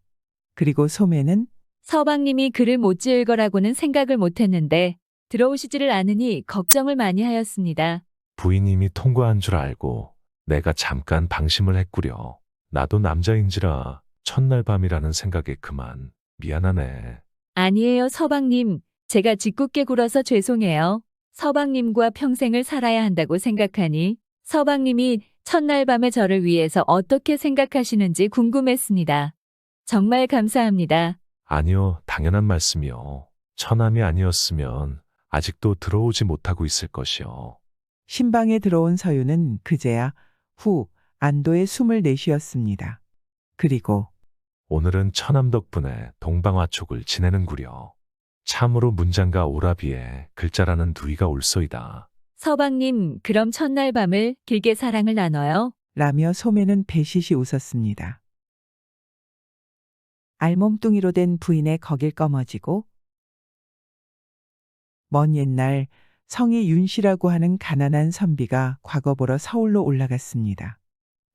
그리고 소매는 서방님이 글을 못 지을 거라고는 생각을 못했는데 들어오시지를 않으니 걱정을 많이 하였습니다. 부인님이 통과한 줄 알고 내가 잠깐 방심을 했구려. 나도 남자인지라 첫날 밤이라는 생각에 그만. 미안하네. 아니에요, 서방님. 제가 짓궂게 굴어서 죄송해요. 서방님과 평생을 살아야 한다고 생각하니 서방님이 첫날 밤에 저를 위해서 어떻게 생각하시는지 궁금했습니다. 정말 감사합니다. 아니요, 당연한 말씀이요. 처남이 아니었으면 아직도 들어오지 못하고 있을 것이요. 신방에 들어온 서유는 그제야 후 안도의 숨을 내쉬었습니다. 그리고 오늘은 처남 덕분에 동방화촉을 지내는구려. 참으로 문장과 오라비에 글자라는 누이가 올소이다. 서방님, 그럼 첫날 밤을 길게 사랑을 나눠요. 라며 소매는 배시시 웃었습니다. 알몸뚱이로 된 부인의 거길 꺼머지고 먼 옛날 성이 윤씨라고 하는 가난한 선비가 과거 보러 서울로 올라갔습니다.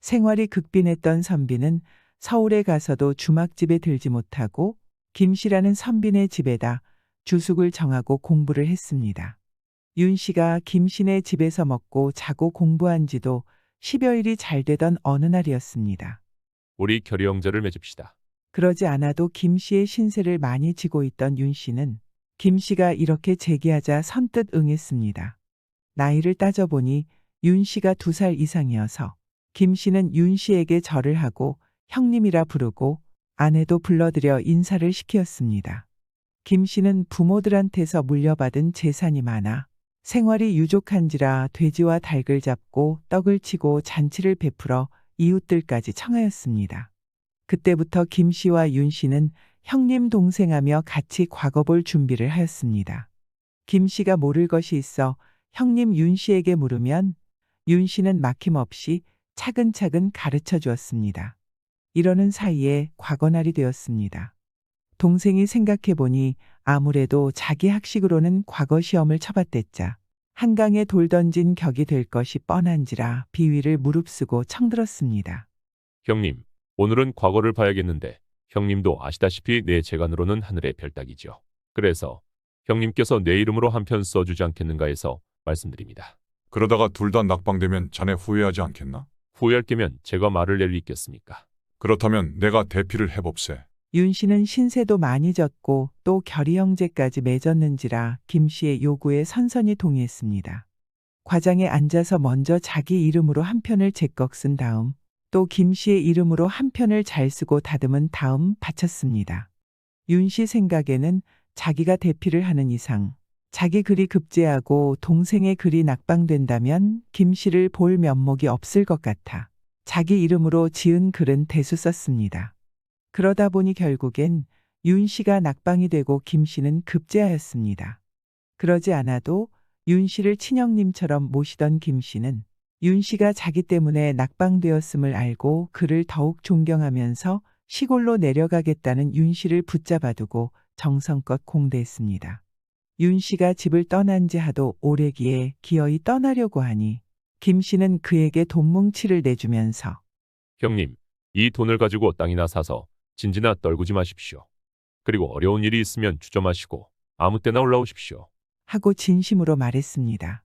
생활이 극빈했던 선비는 서울에 가서도 주막집에 들지 못하고 김씨라는 선비네 집에다 주숙을 정하고 공부를 했습니다. 윤씨가 김씨네 집에서 먹고 자고 공부한 지도 10여일이 잘 되던 어느 날이었습니다. 우리 결의형제를 맺읍시다. 그러지 않아도 김씨의 신세를 많이 지고 있던 윤씨는 김씨가 이렇게 제기하자 선뜻 응했습니다. 나이를 따져보니 윤씨가 2살 이상이어서 김씨는 윤씨에게 절을 하고 형님이라 부르고 아내도 불러들여 인사를 시켰습니다. 김씨는 부모들한테서 물려받은 재산이 많아 생활이 유족한지라 돼지와 닭을 잡고 떡을 치고 잔치를 베풀어 이웃들까지 청하였습니다. 그때부터 김씨와 윤씨는 형님 동생하며 같이 과거 볼 준비를 하였습니다. 김씨가 모를 것이 있어 형님 윤씨에게 물으면 윤씨는 막힘없이 차근차근 가르쳐 주었습니다. 이러는 사이에 과거날이 되었습니다. 동생이 생각해보니 아무래도 자기 학식으로는 과거 시험을 쳐봤댔자 한강에 돌 던진 격이 될 것이 뻔한지라 비위를 무릅쓰고 청들었습니다. 형님, 오늘은 과거를 봐야겠는데 형님도 아시다시피 내 재간으로는 하늘의 별따기죠. 그래서 형님께서 내 이름으로 한 편 써주지 않겠는가 해서 말씀드립니다. 그러다가 둘 다 낙방되면 자네 후회하지 않겠나? 후회할 게면 제가 말을 낼 리 있겠습니까? 그렇다면 내가 대피를 해봅세. 윤 씨는 신세도 많이 졌고 또 결의 형제까지 맺었는지라 김 씨의 요구에 선선히 동의했습니다. 과장에 앉아서 먼저 자기 이름으로 한 편을 제꺽 쓴 다음 또 김 씨의 이름으로 한 편을 잘 쓰고 다듬은 다음 바쳤습니다. 윤 씨 생각에는 자기가 대피를 하는 이상 자기 글이 급제하고 동생의 글이 낙방된다면 김 씨를 볼 면목이 없을 것 같아 자기 이름으로 지은 글은 대수 썼습니다. 그러다 보니 결국엔 윤 씨가 낙방이 되고 김 씨는 급제하였습니다. 그러지 않아도 윤 씨를 친형님처럼 모시던 김 씨는 윤 씨가 자기 때문에 낙방되었음을 알고 그를 더욱 존경하면서 시골로 내려가겠다는 윤 씨를 붙잡아두고 정성껏 공대했습니다. 윤 씨가 집을 떠난 지 하도 오래기에 기어이 떠나려고 하니 김 씨는 그에게 돈뭉치를 내주면서 형님, 이 돈을 가지고 땅이나 사서 진지나 떨구지 마십시오. 그리고 어려운 일이 있으면 주저마시고 아무 때나 올라오십시오. 하고 진심으로 말했습니다.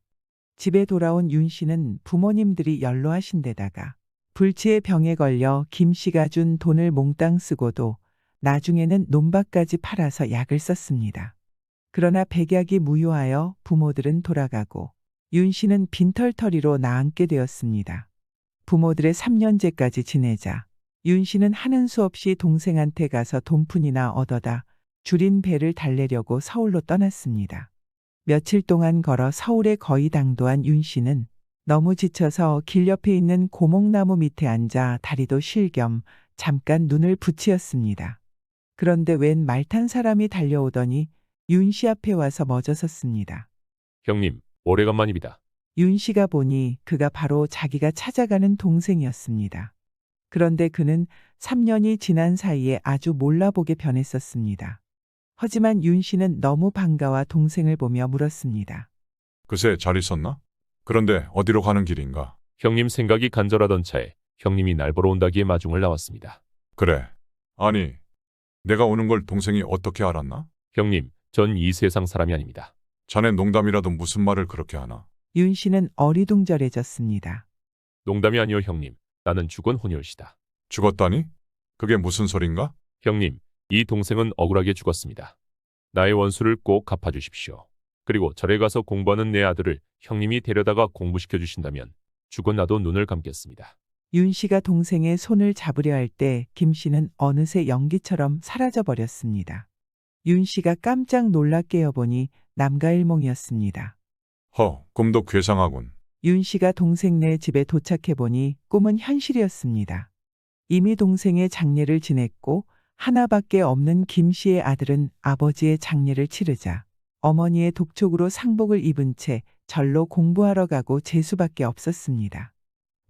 집에 돌아온 윤 씨는 부모님들이 연로하신 데다가 불치의 병에 걸려 김 씨가 준 돈을 몽땅 쓰고도 나중에는 논밭까지 팔아서 약을 썼습니다. 그러나 백약이 무효하여 부모들은 돌아가고 윤 씨는 빈털터리로 나앉게 되었습니다. 부모들의 3년째까지 지내자 윤 씨는 하는 수 없이 동생한테 가서 돈푼이나 얻어다 줄인 배를 달래려고 서울로 떠났습니다. 며칠 동안 걸어 서울에 거의 당도한 윤 씨는 너무 지쳐서 길 옆에 있는 고목나무 밑에 앉아 다리도 쉴 겸 잠깐 눈을 붙이었습니다. 그런데 웬 말 탄 사람이 달려오더니 윤 씨 앞에 와서 멎어섰습니다. 형님, 오래간만입니다. 윤 씨가 보니 그가 바로 자기가 찾아가는 동생이었습니다. 그런데 그는 3년이 지난 사이에 아주 몰라보게 변했었습니다. 하지만 윤 씨는 너무 반가워 동생을 보며 물었습니다. 그새 잘 있었나? 그런데 어디로 가는 길인가? 형님 생각이 간절하던 차에 형님이 날 보러 온다기에 마중을 나왔습니다. 그래. 아니, 내가 오는 걸 동생이 어떻게 알았나? 형님, 전 이 세상 사람이 아닙니다. 자네 농담이라도 무슨 말을 그렇게 하나? 윤 씨는 어리둥절해졌습니다. 농담이 아니오 형님. 나는 죽은 혼혈시다. 죽었다니? 그게 무슨 소린가? 형님, 이 동생은 억울하게 죽었습니다. 나의 원수를 꼭 갚아주십시오. 그리고 절에 가서 공부하는 내 아들을 형님이 데려다가 공부시켜 주신다면 죽은 나도 눈을 감겠습니다. 윤 씨가 동생의 손을 잡으려 할 때 김 씨는 어느새 연기처럼 사라져 버렸습니다. 윤 씨가 깜짝 놀라 깨어보니 남가일몽이었습니다. 꿈도 괴상하군. 윤 씨가 동생네 집에 도착해보니 꿈은 현실이었습니다. 이미 동생의 장례를 지냈고 하나밖에 없는 김 씨의 아들은 아버지의 장례를 치르자 어머니의 독촉으로 상복을 입은 채 절로 공부하러 가고 재수밖에 없었습니다.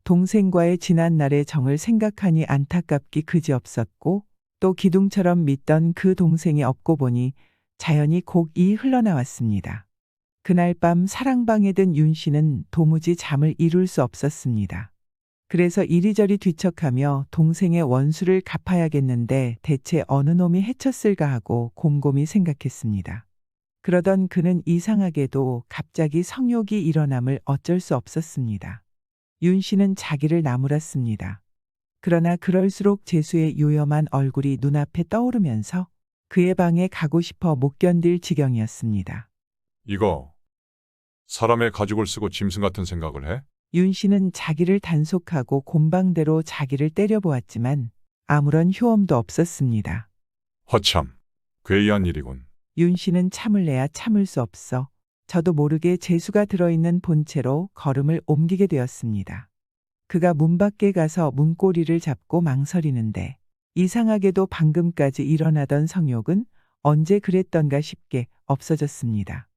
동생과의 지난날의 정을 생각하니 안타깝기 그지없었고 또 기둥처럼 믿던 그 동생이 없고 보니 자연히 곡이 흘러나왔습니다. 그날 밤 사랑방에 든 윤 씨는 도무지 잠을 이룰 수 없었습니다. 그래서 이리저리 뒤척하며 동생의 원수를 갚아야겠는데 대체 어느 놈이 해쳤을까 하고 곰곰이 생각했습니다. 그러던 그는 이상하게도 갑자기 성욕이 일어남을 어쩔 수 없었습니다. 윤 씨는 자기를 나무랐습니다. 그러나 그럴수록 재수의 요염한 얼굴이 눈앞에 떠오르면서 그의 방에 가고 싶어 못 견딜 지경이었습니다. 이거 사람의 가죽을 쓰고 짐승 같은 생각을 해? 윤 씨는 자기를 단속하고 곰방대로 자기를 때려보았지만 아무런 효험도 없었습니다. 허참, 괴이한 일이군. 윤 씨는 참을 내야 참을 수 없어 저도 모르게 재수가 들어있는 본체로 걸음을 옮기게 되었습니다. 그가 문 밖에 가서 문고리를 잡고 망설이는데 이상하게도 방금까지 일어나던 성욕은 언제 그랬던가 싶게 없어졌습니다.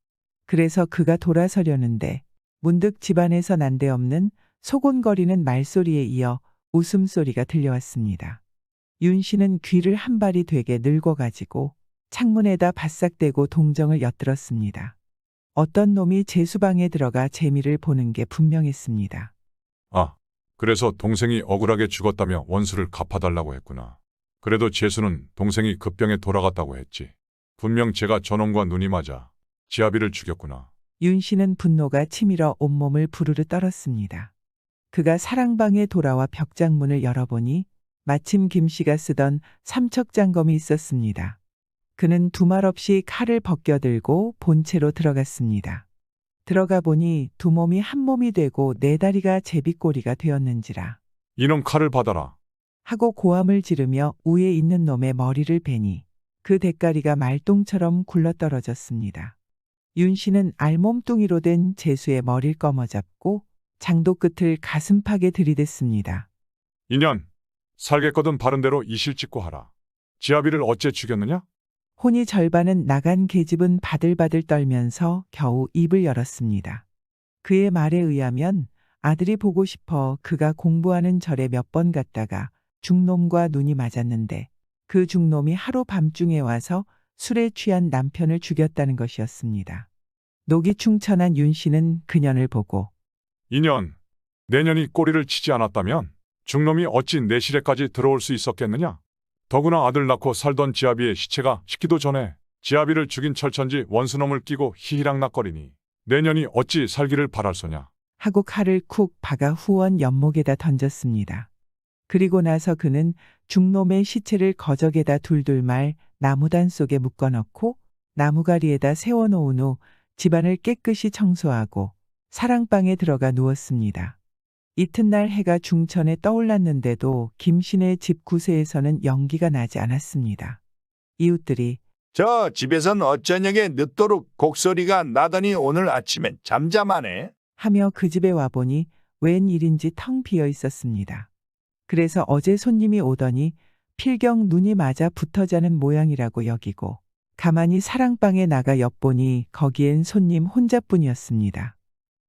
그래서 그가 돌아서려는데 문득 집안에서 난데없는 소곤거리는 말소리에 이어 웃음소리가 들려왔습니다. 윤 씨는 귀를 한 발이 되게 늙어가지고 창문에다 바싹 대고 동정을 엿들었습니다. 어떤 놈이 제수방에 들어가 재미를 보는 게 분명했습니다. 아, 그래서 동생이 억울하게 죽었다며 원수를 갚아달라고 했구나. 그래도 재수는 동생이 급병에 돌아갔다고 했지. 분명 제가 저놈과 눈이 맞아 지아비를 죽였구나. 윤 씨는 분노가 치밀어 온몸을 부르르 떨었습니다. 그가 사랑방에 돌아와 벽장문을 열어보니 마침 김 씨가 쓰던 삼척장검이 있었습니다. 그는 두말 없이 칼을 벗겨들고 본체로 들어갔습니다. 들어가 보니 두 몸이 한 몸이 되고 네 다리가 제비꼬리가 되었는지라 이놈 칼을 받아라. 하고 고함을 지르며 위에 있는 놈의 머리를 베니 그 대가리가 말똥처럼 굴러떨어졌습니다. 윤 씨는 알몸뚱이로 된 제수의 머리를 꺼머잡고 장도 끝을 가슴팍에 들이댔습니다. 인연, 살겠거든 바른 대로 이실 찍고 하라. 지아비를 어째 죽였느냐? 혼이 절반은 나간 계집은 바들바들 떨면서 겨우 입을 열었습니다. 그의 말에 의하면 아들이 보고 싶어 그가 공부하는 절에 몇 번 갔다가 중놈과 눈이 맞았는데 그 중놈이 하루 밤중에 와서 술에 취한 남편을 죽였다는 것이었습니다. 녹이 충천한 윤 씨는 그년을 보고 인연, 내년이 꼬리를 치지 않았다면 중놈이 어찌 내 시래까지 들어올 수 있었겠느냐? 더구나 아들 낳고 살던 지아비의 시체가 식기도 전에 지아비를 죽인 철천지 원수놈을 끼고 희희락락거리니 내년이 어찌 살기를 바랄소냐. 하고 칼을 쿡 박아 후원 연목에다 던졌습니다. 그리고 나서 그는 중놈의 시체를 거적에다 둘둘 말 나무단 속에 묶어넣고 나무가리에다 세워놓은 후 집안을 깨끗이 청소하고 사랑방에 들어가 누웠습니다. 이튿날 해가 중천에 떠올랐는데도 김씨네 집 구세에서는 연기가 나지 않았습니다. 이웃들이 저 집에선 어쩌냐게 늦도록 곡소리가 나더니 오늘 아침엔 잠잠하네. 하며 그 집에 와보니 웬일인지 텅 비어 있었습니다. 그래서 어제 손님이 오더니 필경 눈이 맞아 붙어 자는 모양이라고 여기고 가만히 사랑방에 나가 엿보니 거기엔 손님 혼자뿐이었습니다.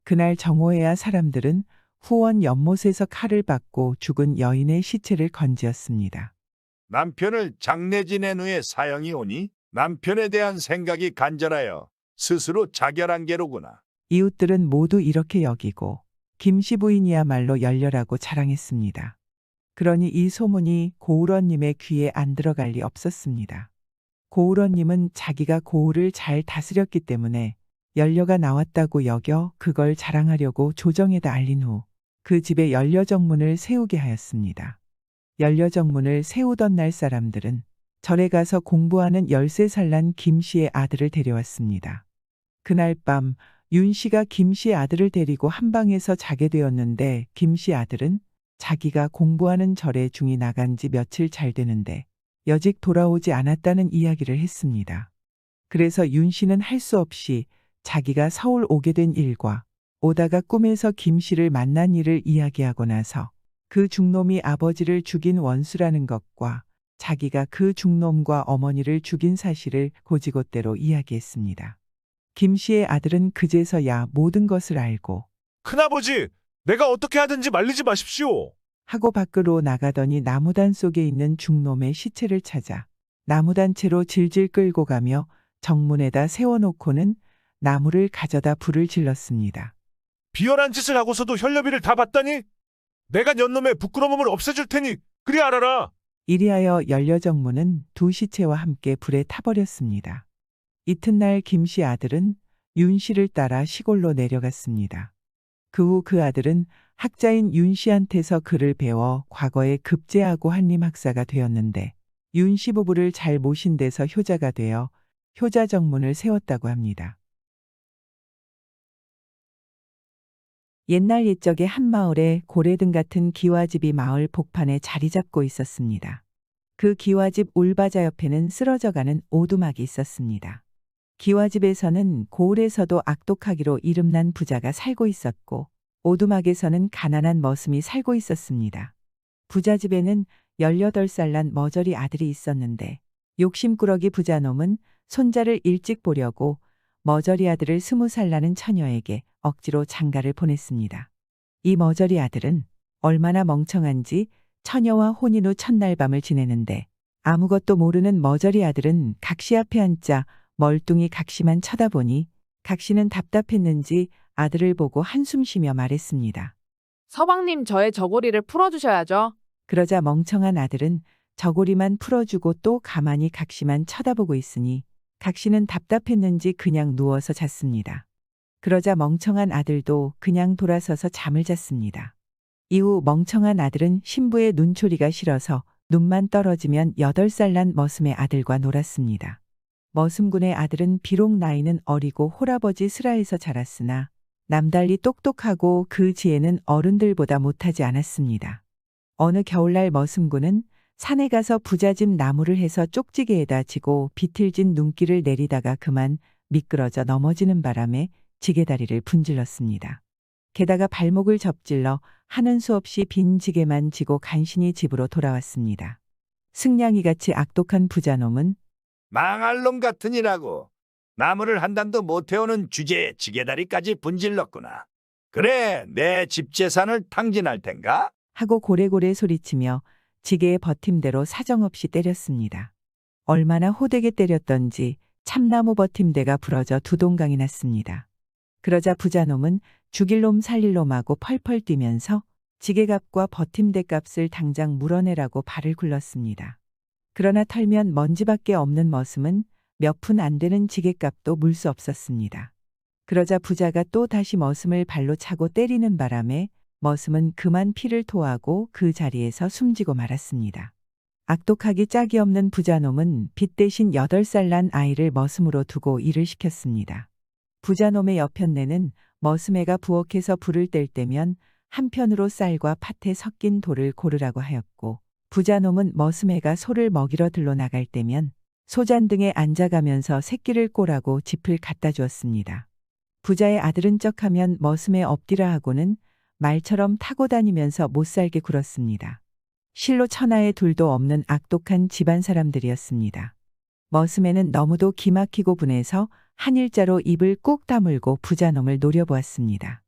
그날 정오에야 사람들은 후원 연못에서 칼을 받고 죽은 여인의 시체를 건지었습니다. 남편을 장례 지낸 후에 사형이 오니 남편에 대한 생각이 간절하여 스스로 자결한 게로구나. 이웃들은 모두 이렇게 여기고 김씨 부인이야말로 열렬하고 자랑했습니다. 그러니 이 소문이 고을원님의 귀에 안 들어갈 리 없었습니다. 고을원님은 자기가 고을을 잘 다스렸기 때문에 연려가 나왔다고 여겨 그걸 자랑하려고 조정에다 알린 후 그 집에 연려정문을 세우게 하였습니다. 연려정문을 세우던 날 사람들은 절에 가서 공부하는 13살 난 김씨의 아들을 데려왔습니다. 그날 밤 윤 씨가 김씨 아들을 데리고 한방에서 자게 되었는데 김씨 아들은 자기가 공부하는 절에 중이 나간 지 며칠 잘 되는데 여직 돌아오지 않았다는 이야기를 했습니다. 그래서 윤 씨는 할 수 없이 자기가 서울 오게 된 일과 오다가 꿈에서 김 씨를 만난 일을 이야기하고 나서 그 중놈이 아버지를 죽인 원수라는 것과 자기가 그 중놈과 어머니를 죽인 사실을 고지곳대로 이야기했습니다. 김 씨의 아들은 그제서야 모든 것을 알고 큰아버지, 내가 어떻게 하든지 말리지 마십시오. 하고 밖으로 나가더니 나무단 속에 있는 중놈의 시체를 찾아 나무단채로 질질 끌고 가며 정문에다 세워놓고는 나무를 가져다 불을 질렀습니다. 비열한 짓을 하고서도 혈려비를 다 받다니? 내가 년놈의 부끄러움을 없애줄 테니 그리 알아라. 이리하여 연려정문은 두 시체와 함께 불에 타버렸습니다. 이튿날 김씨 아들은 윤 씨를 따라 시골로 내려갔습니다. 그 후 그 아들은 학자인 윤 씨한테서 글을 배워 과거에 급제하고 한림 학사가 되었는데 윤 씨 부부를 잘 모신 데서 효자가 되어 효자정문을 세웠다고 합니다. 옛날 옛적에 한 마을에 고래등 같은 기와집이 마을 복판에 자리 잡고 있었습니다. 그 기와집 울바자 옆에는 쓰러져가는 오두막이 있었습니다. 기와집에서는 고을에서도 악독하기로 이름난 부자가 살고 있었고 오두막에서는 가난한 머슴이 살고 있었습니다. 부자집에는 18살 난 머저리 아들이 있었는데 욕심꾸러기 부자놈은 손자를 일찍 보려고 머저리 아들을 20살 나는 처녀에게 억지로 장가를 보냈습니다. 이 머저리 아들은 얼마나 멍청한지 처녀와 혼인 후 첫날 밤을 지내는데 아무것도 모르는 머저리 아들은 각시 앞에 앉자 멀뚱히 각시만 쳐다보니 각 씨는 답답했는지 아들을 보고 한숨 쉬며 말했습니다. 서방님 저의 저고리를 풀어주셔야죠. 그러자 멍청한 아들은 저고리만 풀어주고 또 가만히 각 씨만 쳐다보고 있으니 각 씨는 답답했는지 그냥 누워서 잤습니다. 그러자 멍청한 아들도 그냥 돌아서서 잠을 잤습니다. 이후 멍청한 아들은 신부의 눈초리가 싫어서 눈만 떨어지면 8살 난 머슴의 아들과 놀았습니다. 머슴군의 아들은 비록 나이는 어리고 홀아버지 슬하에서 자랐으나 남달리 똑똑하고 그 지혜는 어른들보다 못하지 않았습니다. 어느 겨울날 머슴군은 산에 가서 부잣집 나무를 해서 쪽지게에다 지고 비틀진 눈길을 내리다가 그만 미끄러져 넘어지는 바람에 지게다리를 분질렀습니다. 게다가 발목을 접질러 하는 수 없이 빈 지게만 지고 간신히 집으로 돌아왔습니다. 승냥이같이 악독한 부자놈은 망할 놈 같으니라고. 나무를 한 단도 못 태우는 주제에 지게다리까지 분질렀구나. 그래, 내 집 재산을 탕진할 텐가? 하고 고래고래 소리치며 지게의 버팀대로 사정없이 때렸습니다. 얼마나 호되게 때렸던지 참나무 버팀대가 부러져 두 동강이 났습니다. 그러자 부자놈은 죽일 놈 살릴 놈하고 펄펄 뛰면서 지게값과 버팀대 값을 당장 물어내라고 발을 굴렀습니다. 그러나 털면 먼지밖에 없는 머슴은 몇 푼 안 되는 지게값도 물 수 없었습니다. 그러자 부자가 또 다시 머슴을 발로 차고 때리는 바람에 머슴은 그만 피를 토하고 그 자리에서 숨지고 말았습니다. 악독하기 짝이 없는 부자놈은 빚 대신 8살 난 아이를 머슴으로 두고 일을 시켰습니다. 부자놈의 여편네는 머슴애가 부엌에서 불을 뗄 때면 한편으로 쌀과 팥에 섞인 돌을 고르라고 하였고, 부자놈은 머슴애가 소를 먹이러 들러 나갈 때면 소잔등에 앉아가면서 새끼를 꼬라고 짚을 갖다 주었습니다. 부자의 아들은 쩍하면 머슴애 엎디라 하고는 말처럼 타고 다니면서 못살게 굴었습니다. 실로 천하의 둘도 없는 악독한 집안 사람들이었습니다. 머슴애는 너무도 기막히고 분해서 한 일자로 입을 꾹 다물고 부자놈을 노려보았습니다.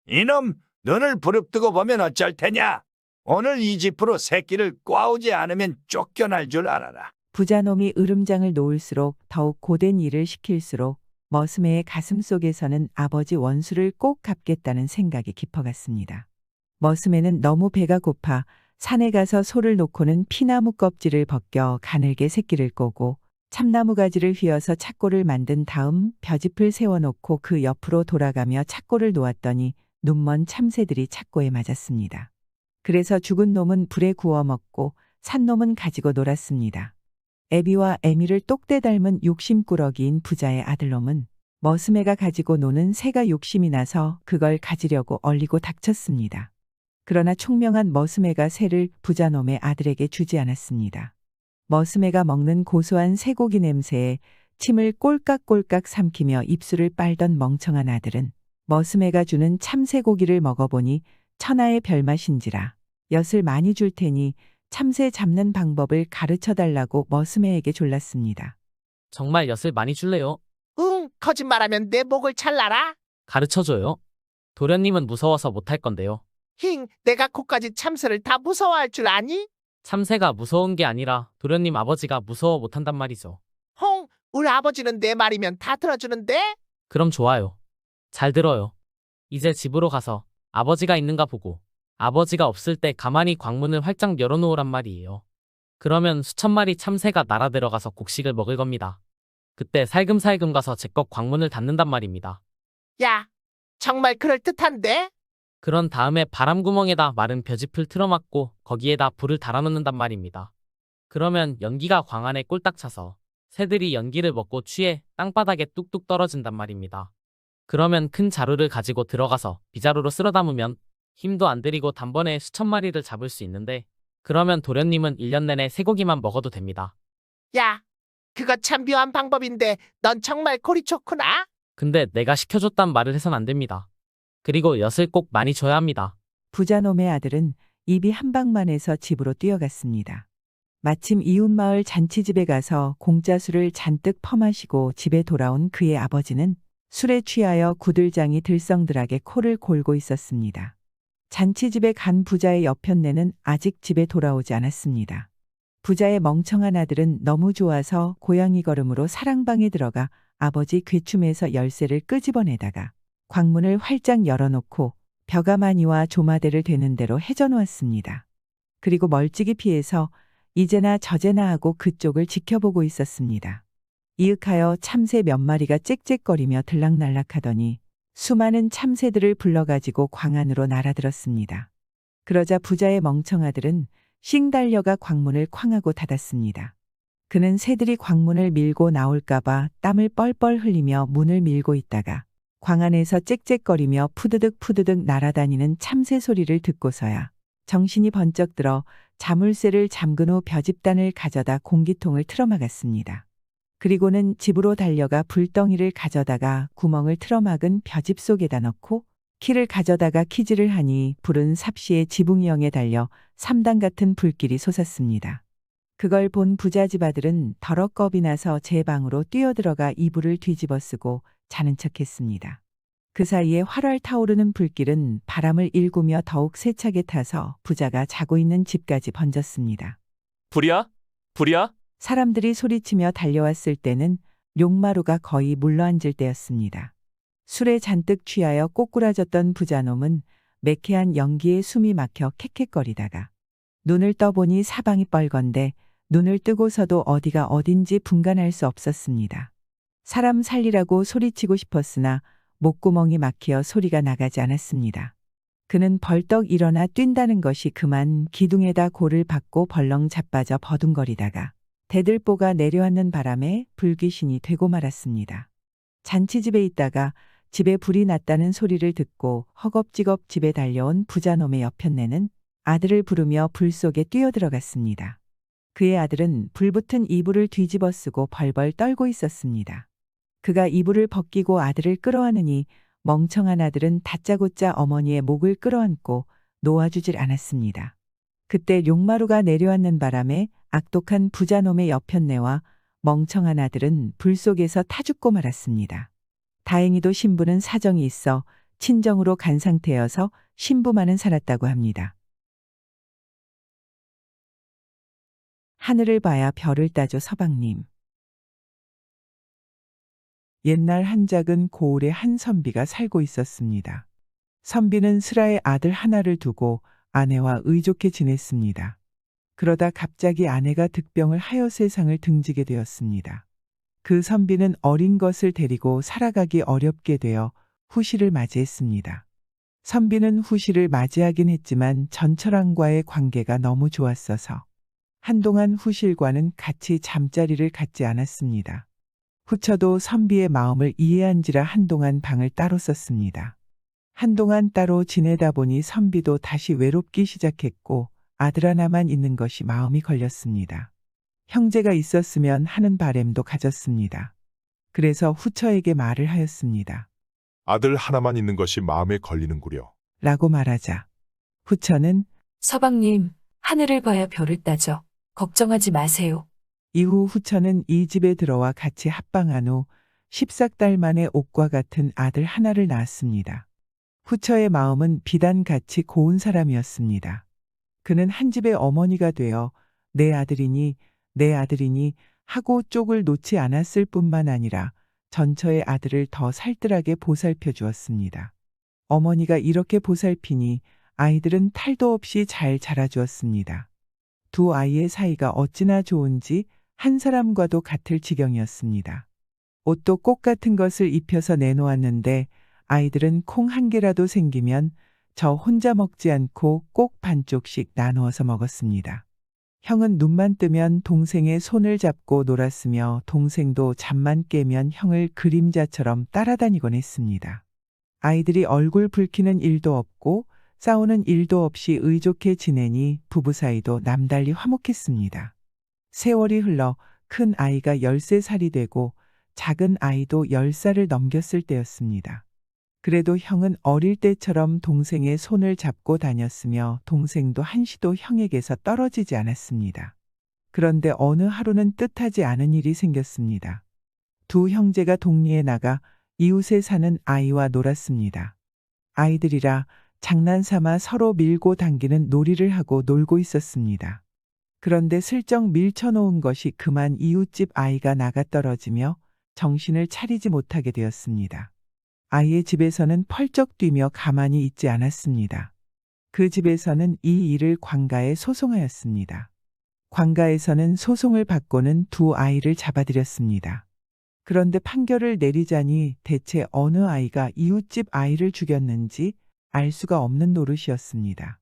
이놈, 눈을 부릅뜨고 보면 어쩔 테냐? 오늘 이 집으로 새끼를 꽈우지 않으면 쫓겨날 줄 알아라. 부자놈이 으름장을 놓을수록 더욱 고된 일을 시킬수록 머슴애의 가슴 속에서는 아버지 원수를 꼭 갚겠다는 생각이 깊어갔습니다. 머슴애는 너무 배가 고파 산에 가서 소를 놓고는 피나무 껍질을 벗겨 가늘게 새끼를 꼬고 참나무 가지를 휘어서 착고를 만든 다음 벼짚을 세워놓고 그 옆으로 돌아가며 착고를 놓았더니 눈먼 참새들이 착고에 맞았습니다. 그래서 죽은 놈은 불에 구워 먹고 산 놈은 가지고 놀았습니다. 애비와 애미를 똑대 닮은 욕심꾸러기인 부자의 아들놈은 머슴애가 가지고 노는 새가 욕심이 나서 그걸 가지려고 얼리고 닥쳤습니다. 그러나 총명한 머슴애가 새를 부자놈의 아들에게 주지 않았습니다. 머슴애가 먹는 고소한 쇠고기 냄새에 침을 꼴깍꼴깍 삼키며 입술을 빨던 멍청한 아들은 머슴애가 주는 참새고기를 먹어보니 천하의 별맛인지라 엿을 많이 줄 테니 참새 잡는 방법을 가르쳐달라고 머슴애에게 졸랐습니다. 정말 엿을 많이 줄래요? 응, 거짓말하면 내 목을 찰라라. 가르쳐줘요. 도련님은 무서워서 못할 건데요. 힝, 내가 코까지 참새를 다 무서워할 줄 아니? 참새가 무서운 게 아니라 도련님 아버지가 무서워 못한단 말이죠. 홍, 우리 아버지는 내 말이면 다 들어주는데? 그럼 좋아요. 잘 들어요. 이제 집으로 가서 아버지가 있는가 보고 아버지가 없을 때 가만히 광문을 활짝 열어놓으란 말이에요. 그러면 수천 마리 참새가 날아들어가서 곡식을 먹을 겁니다. 그때 살금살금 가서 제껏 광문을 닫는단 말입니다. 야, 정말 그럴듯한데? 그런 다음에 바람구멍에다 마른 벼짚을 틀어막고 거기에다 불을 달아놓는단 말입니다. 그러면 연기가 광 안에 꼴딱 차서 새들이 연기를 먹고 취해 땅바닥에 뚝뚝 떨어진단 말입니다. 그러면 큰 자루를 가지고 들어가서 빗자루로 쓸어 담으면 힘도 안 들이고 단번에 수천 마리를 잡을 수 있는데, 그러면 도련님은 1년 내내 쇠고기만 먹어도 됩니다. 야, 그거 참 묘한 방법인데 넌 정말 골이 좋구나. 근데 내가 시켜줬단 말을 해선 안 됩니다. 그리고 엿을 꼭 많이 줘야 합니다. 부자놈의 아들은 입이 한 방만 해서 집으로 뛰어갔습니다. 마침 이웃마을 잔치집에 가서 공짜 술을 잔뜩 퍼마시고 집에 돌아온 그의 아버지는 술에 취하여 구들장이 들썩들하게 코를 골고 있었습니다. 잔치집에 간 부자의 여편네는 아직 집에 돌아오지 않았습니다. 부자의 멍청한 아들은 너무 좋아서 고양이 걸음으로 사랑방에 들어가 아버지 괴춤에서 열쇠를 끄집어내다가 광문을 활짝 열어놓고 벼가마니와 조마대를 되는 대로 해져놓았습니다. 그리고 멀찍이 피해서 이제나 저제나 하고 그쪽을 지켜보고 있었습니다. 이윽하여 참새 몇 마리가 짹짹거리며 들락날락하더니 수많은 참새들을 불러가지고 광 안으로 날아들었습니다. 그러자 부자의 멍청아들은 싱 달려가 광문을 쾅하고 닫았습니다. 그는 새들이 광문을 밀고 나올까봐 땀을 뻘뻘 흘리며 문을 밀고 있다가 광 안에서 짹짹거리며 푸드득 날아다니는 참새 소리를 듣고서야 정신이 번쩍 들어 자물쇠를 잠근 후 벼집단을 가져다 공기통을 틀어막았습니다. 그리고는 집으로 달려가 불덩이를 가져다가 구멍을 틀어막은 벼집 속에다 넣고 키를 가져다가 키질을 하니 불은 삽시의 지붕형에 달려 삼단 같은 불길이 솟았습니다. 그걸 본 부자집 아들은 더럭 겁이 나서 제 방으로 뛰어들어가 이불을 뒤집어 쓰고 자는 척했습니다. 그 사이에 활활 타오르는 불길은 바람을 일구며 더욱 세차게 타서 부자가 자고 있는 집까지 번졌습니다. 불이야? 불이야? 사람들이 소리치며 달려왔을 때는 용마루가 거의 물러앉을 때였습니다. 술에 잔뜩 취하여 꼬꾸라졌던 부자놈은 매캐한 연기에 숨이 막혀 캑캑거리다가 눈을 떠보니 사방이 뻘건데 눈을 뜨고서도 어디가 어딘지 분간할 수 없었습니다. 사람 살리라고 소리치고 싶었으나 목구멍이 막혀 소리가 나가지 않았습니다. 그는 벌떡 일어나 뛴다는 것이 그만 기둥에다 골을 박고 벌렁 자빠져 버둥거리다가 대들보가 내려앉는 바람에 불귀신이 되고 말았습니다. 잔치집에 있다가 집에 불이 났다는 소리를 듣고 허겁지겁 집에 달려온 부자놈의 여편네는 아들을 부르며 불 속에 뛰어들어갔습니다. 그의 아들은 불붙은 이불을 뒤집어 쓰고 벌벌 떨고 있었습니다. 그가 이불을 벗기고 아들을 끌어안으니 멍청한 아들은 다짜고짜 어머니의 목을 끌어안고 놓아주질 않았습니다. 그때 용마루가 내려앉는 바람에 악독한 부자놈의 여편네와 멍청한 아들은 불 속에서 타 죽고 말았습니다. 다행히도 신부는 사정이 있어 친정으로 간 상태여서 신부만은 살았다고 합니다. 하늘을 봐야 별을 따줘 서방님. 옛날 한 작은 고을에 한 선비가 살고 있었습니다. 선비는 슬하에 아들 하나를 두고 아내와 의좋게 지냈습니다. 그러다 갑자기 아내가 득병을 하여 세상을 등지게 되었습니다. 그 선비는 어린 것을 데리고 살아가기 어렵게 되어 후시를 맞이했습니다. 선비는 후시를 맞이하긴 했지만 전처랑과의 관계가 너무 좋았어서 한동안 후실과는 같이 잠자리를 갖지 않았습니다. 후처도 선비의 마음을 이해한지라 한동안 방을 따로 썼습니다. 한동안 따로 지내다 보니 선비도 다시 외롭기 시작했고 아들 하나만 있는 것이 마음이 걸렸습니다. 형제가 있었으면 하는 바램도 가졌습니다. 그래서 후처에게 말을 하였습니다. 아들 하나만 있는 것이 마음에 걸리는구려. 라고 말하자 후처는 서방님, 하늘을 봐야 별을 따져. 걱정하지 마세요. 이후 후처는 이 집에 들어와 같이 합방한 후 14달 만에 옥과 같은 아들 하나를 낳았습니다. 후처의 마음은 비단같이 고운 사람이었습니다. 그는 한 집의 어머니가 되어 내 아들이니 하고 쪽을 놓지 않았을 뿐만 아니라 전처의 아들을 더 살뜰하게 보살펴 주었습니다. 어머니가 이렇게 보살피니 아이들은 탈도 없이 잘 자라주었습니다. 두 아이의 사이가 어찌나 좋은지 한 사람과도 같을 지경이었습니다. 옷도 꽃 같은 것을 입혀서 내놓았는데 아이들은 콩 한 개라도 생기면 저 혼자 먹지 않고 꼭 반쪽씩 나누어서 먹었습니다. 형은 눈만 뜨면 동생의 손을 잡고 놀았으며 동생도 잠만 깨면 형을 그림자처럼 따라다니곤 했습니다. 아이들이 얼굴 붉히는 일도 없고 싸우는 일도 없이 의좋게 지내니 부부 사이도 남달리 화목했습니다. 세월이 흘러 큰 아이가 13살이 되고 작은 아이도 10살을 넘겼을 때였습니다. 그래도 형은 어릴 때처럼 동생의 손을 잡고 다녔으며 동생도 한시도 형에게서 떨어지지 않았습니다. 그런데 어느 하루는 뜻하지 않은 일이 생겼습니다. 두 형제가 동리에 나가 이웃에 사는 아이와 놀았습니다. 아이들이라 장난삼아 서로 밀고 당기는 놀이를 하고 놀고 있었습니다. 그런데 슬쩍 밀쳐놓은 것이 그만 이웃집 아이가 나가 떨어지며 정신을 차리지 못하게 되었습니다. 아이의 집에서는 펄쩍 뛰며 가만히 있지 않았습니다. 그 집에서는 이 일을 관가에 소송하였습니다. 관가에서는 소송을 받고는 두 아이를 잡아들였습니다. 그런데 판결을 내리자니 대체 어느 아이가 이웃집 아이를 죽였는지 알 수가 없는 노릇이었습니다.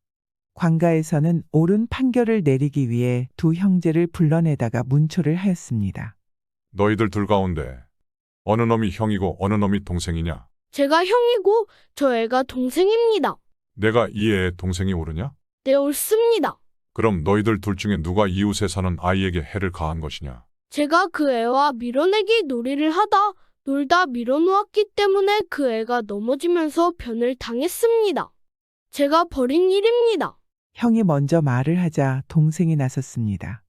관가에서는 옳은 판결을 내리기 위해 두 형제를 불러내다가 문초를 하였습니다. 너희들 둘 가운데 어느 놈이 형이고 어느 놈이 동생이냐? 제가 형이고 저 애가 동생입니다. 내가 이 애의 동생이 옳으냐? 네, 옳습니다. 그럼 너희들 둘 중에 누가 이웃에 사는 아이에게 해를 가한 것이냐? 제가 그 애와 밀어내기 놀이를 하다 놀다 밀어놓았기 때문에 그 애가 넘어지면서 변을 당했습니다. 제가 벌인 일입니다. 형이 먼저 말을 하자 동생이 나섰습니다.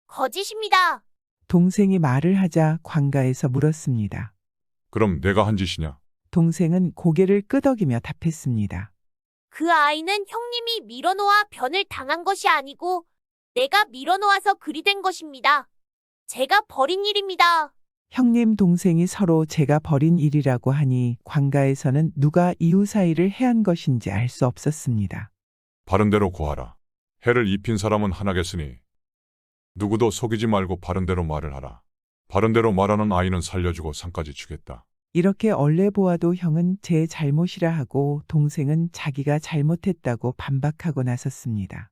거짓입니다. 동생이 말을 하자 관가에서 물었습니다. 그럼 내가 한 짓이냐? 동생은 고개를 끄덕이며 답했습니다. 그 아이는 형님이 밀어놓아 변을 당한 것이 아니고 내가 밀어놓아서 그리 된 것입니다. 제가 벌인 일입니다. 형님 동생이 서로 제가 벌인 일이라고 하니 관가에서는 누가 이웃 사이를 해한 것인지 알 수 없었습니다. 바른 대로 고하라. 해를 입힌 사람은 하나겠으니 누구도 속이지 말고 바른 대로 말을 하라. 바른 대로 말하는 아이는 살려주고 상까지 주겠다. 이렇게 얼레 보아도 형은 제 잘못이라 하고 동생은 자기가 잘못했다고 반박하고 나섰습니다.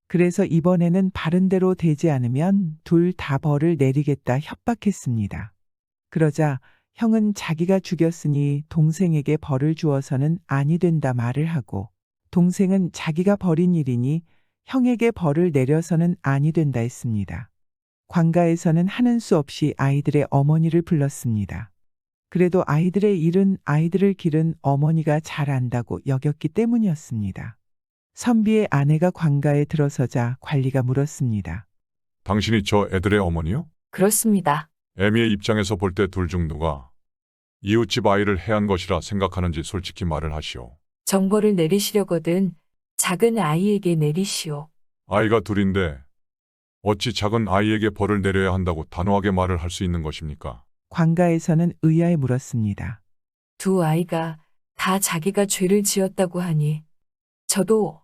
그래서 이번에는 바른 대로 되지 않으면 둘 다 벌을 내리겠다 협박했습니다. 그러자 형은 자기가 죽였으니 동생에게 벌을 주어서는 아니 된다 말을 하고 동생은 자기가 벌인 일이니 형에게 벌을 내려서는 아니 된다 했습니다. 관가에서는 하는 수 없이 아이들의 어머니를 불렀습니다. 그래도 아이들의 일은 아이들을 기른 어머니가 잘 안다고 여겼기 때문이었습니다. 선비의 아내가 관가에 들어서자 관리가 물었습니다. 당신이 저 애들의 어머니요? 그렇습니다. 애미의 입장에서 볼 때 둘 중 누가 이웃집 아이를 해한 것이라 생각하는지 솔직히 말을 하시오. 정벌을 내리시려거든 작은 아이에게 내리시오. 아이가 둘인데 어찌 작은 아이에게 벌을 내려야 한다고 단호하게 말을 할 수 있는 것입니까? 관가에서는 의아해 물었습니다. 두 아이가 다 자기가 죄를 지었다고 하니 저도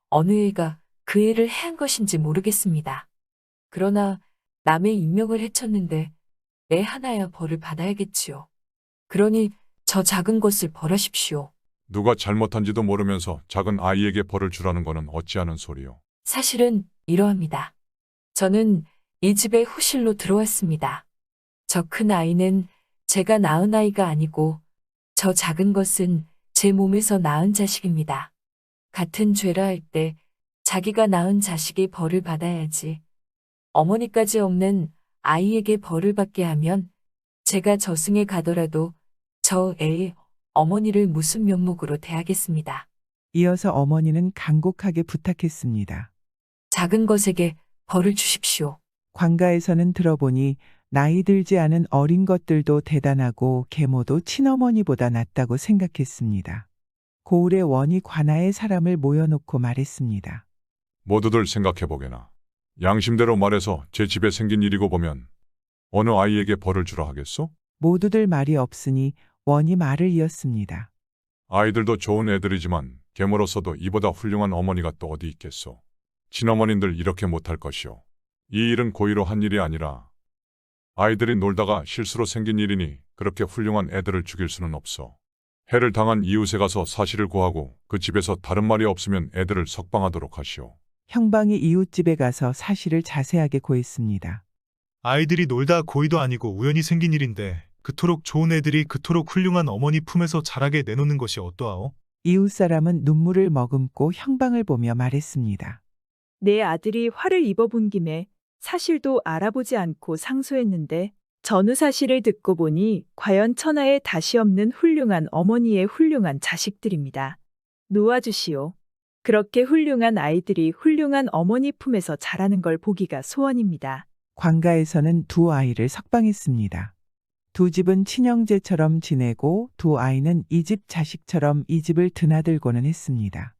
어느 애가 그 애를 해한 것인지 모르겠습니다. 그러나 남의 인명을 해쳤는데 애 하나야 벌을 받아야겠지요. 그러니 저 작은 것을 벌하십시오. 누가 잘못한지도 모르면서 작은 아이에게 벌을 주라는 거는 어찌하는 소리요? 사실은 이러합니다. 저는 이 집에 후실로 들어왔습니다. 저 큰 아이는 제가 낳은 아이가 아니고 저 작은 것은 제 몸에서 낳은 자식입니다. 같은 죄라 할 때 자기가 낳은 자식이 벌을 받아야지. 어머니까지 없는 아이에게 벌을 받게 하면 제가 저승에 가더라도 저 애의 어머니를 무슨 면목으로 대하겠습니다. 이어서 어머니는 간곡하게 부탁했습니다. 작은 것에게 벌을 주십시오. 관가에서는 들어보니 나이 들지 않은 어린 것들도 대단하고 계모도 친어머니보다 낫다고 생각했습니다. 고을의 원이 관아에 사람을 모여놓고 말했습니다. 모두들 생각해보게나. 양심대로 말해서 제 집에 생긴 일이고 보면 어느 아이에게 벌을 주라 하겠소? 모두들 말이 없으니 원이 말을 이었습니다. 아이들도 좋은 애들이지만 계모로서도 이보다 훌륭한 어머니가 또 어디 있겠소? 친어머님들 이렇게 못할 것이오. 이 일은 고의로 한 일이 아니라 아이들이 놀다가 실수로 생긴 일이니 그렇게 훌륭한 애들을 죽일 수는 없어. 해를 당한 이웃에 가서 사실을 고하고 그 집에서 다른 말이 없으면 애들을 석방하도록 하시오. 형방이 이웃집에 가서 사실을 자세하게 고했습니다. 아이들이 놀다 고의도 아니고 우연히 생긴 일인데 그토록 좋은 애들이 그토록 훌륭한 어머니 품에서 자라게 내놓는 것이 어떠하오? 이웃 사람은 눈물을 머금고 형방을 보며 말했습니다. 내 아들이 화를 입어본 김에 사실도 알아보지 않고 상소했는데 전후 사실을 듣고 보니 과연 천하에 다시 없는 훌륭한 어머니의 훌륭한 자식들입니다. 놓아주시오. 그렇게 훌륭한 아이들이 훌륭한 어머니 품에서 자라는 걸 보기가 소원입니다. 관가에서는 두 아이를 석방했습니다. 두 집은 친형제처럼 지내고 두 아이는 이 집 자식처럼 이 집을 드나들고는 했습니다.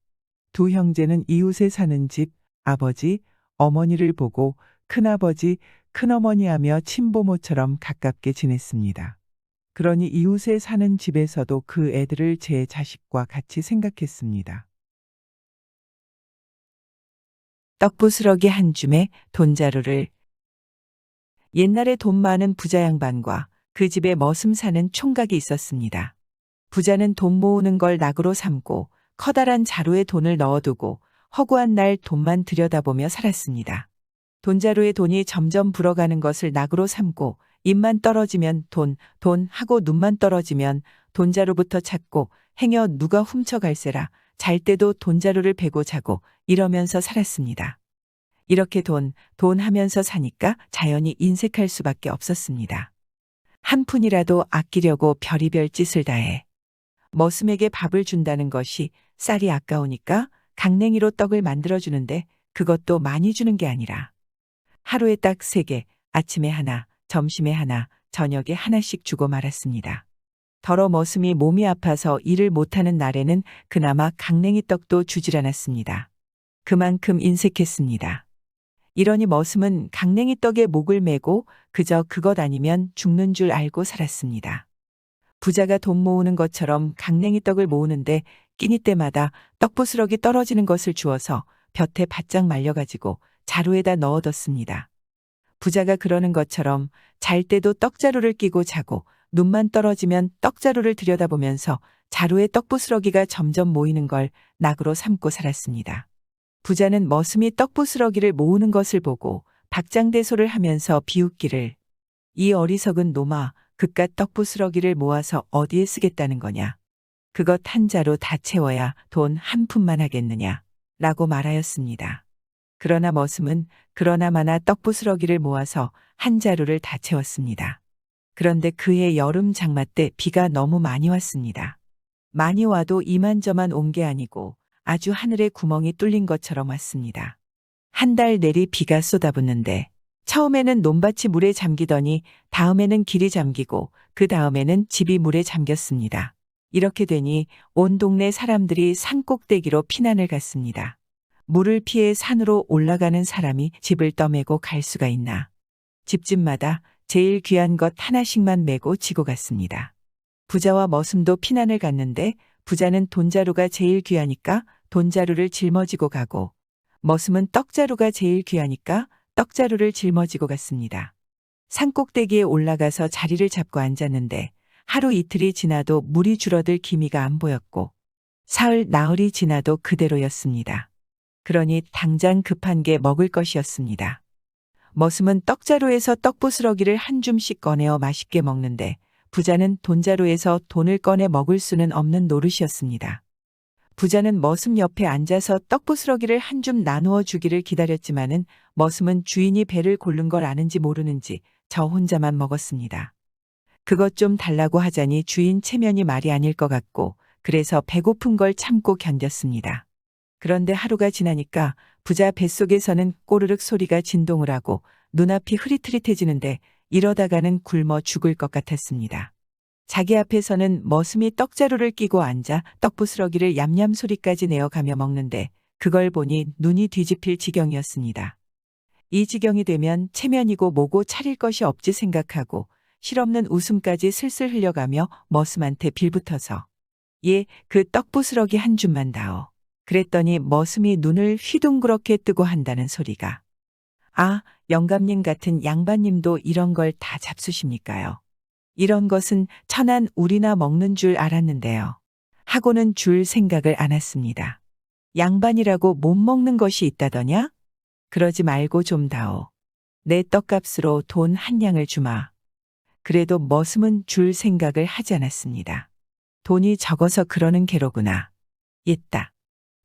두 형제는 이웃에 사는 집, 아버지, 어머니를 보고 큰아버지, 큰어머니 하며 친부모처럼 가깝게 지냈습니다. 그러니 이웃에 사는 집에서도 그 애들을 제 자식과 같이 생각했습니다. 떡부스러기 한 줌에 돈자루를. 옛날에 돈 많은 부자 양반과 그 집에 머슴 사는 총각이 있었습니다. 부자는 돈 모으는 걸 낙으로 삼고 커다란 자루에 돈을 넣어두고 허구한 날 돈만 들여다보며 살았습니다. 돈자루에 돈이 점점 불어가는 것을 낙으로 삼고 입만 떨어지면 돈 하고 눈만 떨어지면 돈자루부터 찾고 행여 누가 훔쳐갈세라 잘 때도 돈자루를 베고 자고 이러면서 살았습니다. 이렇게 돈 하면서 사니까 자연히 인색할 수밖에 없었습니다. 한 푼이라도 아끼려고 별의별 짓을 다해 머슴에게 밥을 준다는 것이 쌀이 아까우니까 강냉이로 떡을 만들어주는데 그것도 많이 주는 게 아니라 하루에 딱 3개, 아침에 하나, 점심에 하나, 저녁에 하나씩 주고 말았습니다. 더러 머슴이 몸이 아파서 일을 못하는 날에는 그나마 강냉이 떡도 주질 않았습니다. 그만큼 인색했습니다. 이러니 머슴은 강냉이 떡에 목을 매고 그저 그것 아니면 죽는 줄 알고 살았습니다. 부자가 돈 모으는 것처럼 강냉이 떡을 모으는데 끼니 때마다 떡부스러기 떨어지는 것을 주어서 볕에 바짝 말려가지고 자루에다 넣어뒀습니다. 부자가 그러는 것처럼 잘 때도 떡자루를 끼고 자고 눈만 떨어지면 떡자루를 들여다보면서 자루에 떡부스러기가 점점 모이는 걸 낙으로 삼고 살았습니다. 부자는 머슴이 떡부스러기를 모으는 것을 보고 박장대소를 하면서 비웃기를 이 어리석은 놈아 그깟 떡부스러기를 모아서 어디에 쓰겠다는 거냐. 그것 한 자루 다 채워야 돈 한 푼만 하겠느냐 라고 말하였습니다. 그러나 머슴은 그러나마나 떡부스러기를 모아서 한 자루를 다 채웠습니다. 그런데 그해 여름 장마 때 비가 너무 많이 왔습니다. 많이 와도 이만저만 온 게 아니고 아주 하늘에 구멍이 뚫린 것처럼 왔습니다. 한 달 내리 비가 쏟아붓는데 처음에는 논밭이 물에 잠기더니 다음에는 길이 잠기고 그 다음에는 집이 물에 잠겼습니다. 이렇게 되니 온 동네 사람들이 산 꼭대기로 피난을 갔습니다. 물을 피해 산으로 올라가는 사람이 집을 떠매고 갈 수가 있나. 집집마다 제일 귀한 것 하나씩만 메고 지고 갔습니다. 부자와 머슴도 피난을 갔는데 부자는 돈자루가 제일 귀하니까 돈자루를 짊어지고 가고 머슴은 떡자루가 제일 귀하니까 떡자루를 짊어지고 갔습니다. 산꼭대기에 올라가서 자리를 잡고 앉았는데 하루 이틀이 지나도 물이 줄어들 기미가 안 보였고 사흘 나흘이 지나도 그대로였습니다. 그러니 당장 급한 게 먹을 것이었습니다. 머슴은 떡자루에서 떡부스러기를 한 줌씩 꺼내어 맛있게 먹는데 부자는 돈자루에서 돈을 꺼내 먹을 수는 없는 노릇이었습니다. 부자는 머슴 옆에 앉아서 떡부스러기를 한 줌 나누어 주기를 기다렸지만은 머슴은 주인이 배를 고른 걸 아는지 모르는지 저 혼자만 먹었습니다. 그것 좀 달라고 하자니 주인 체면이 말이 아닐 것 같고 그래서 배고픈 걸 참고 견뎠습니다. 그런데 하루가 지나니까 부자 뱃속에서는 꼬르륵 소리가 진동을 하고 눈앞이 흐릿흐릿해지는데 이러다가는 굶어 죽을 것 같았습니다. 자기 앞에서는 머슴이 떡자루를 끼고 앉아 떡부스러기를 얌얌 소리까지 내어가며 먹는데 그걸 보니 눈이 뒤집힐 지경이었습니다. 이 지경이 되면 체면이고 뭐고 차릴 것이 없지 생각하고 실없는 웃음까지 슬슬 흘려가며 머슴한테 빌붙어서 예, 그 떡부스러기 한 줌만 다오. 그랬더니 머슴이 눈을 휘둥그렇게 뜨고 한다는 소리가 아, 영감님 같은 양반님도 이런 걸 다 잡수십니까요? 이런 것은 천한 우리나 먹는 줄 알았는데요. 하고는 줄 생각을 안 했습니다. 양반이라고 못 먹는 것이 있다더냐? 그러지 말고 좀 다오. 내 떡값으로 돈 한 양을 주마. 그래도 머슴은 줄 생각을 하지 않았습니다. 돈이 적어서 그러는 게로구나. 있다.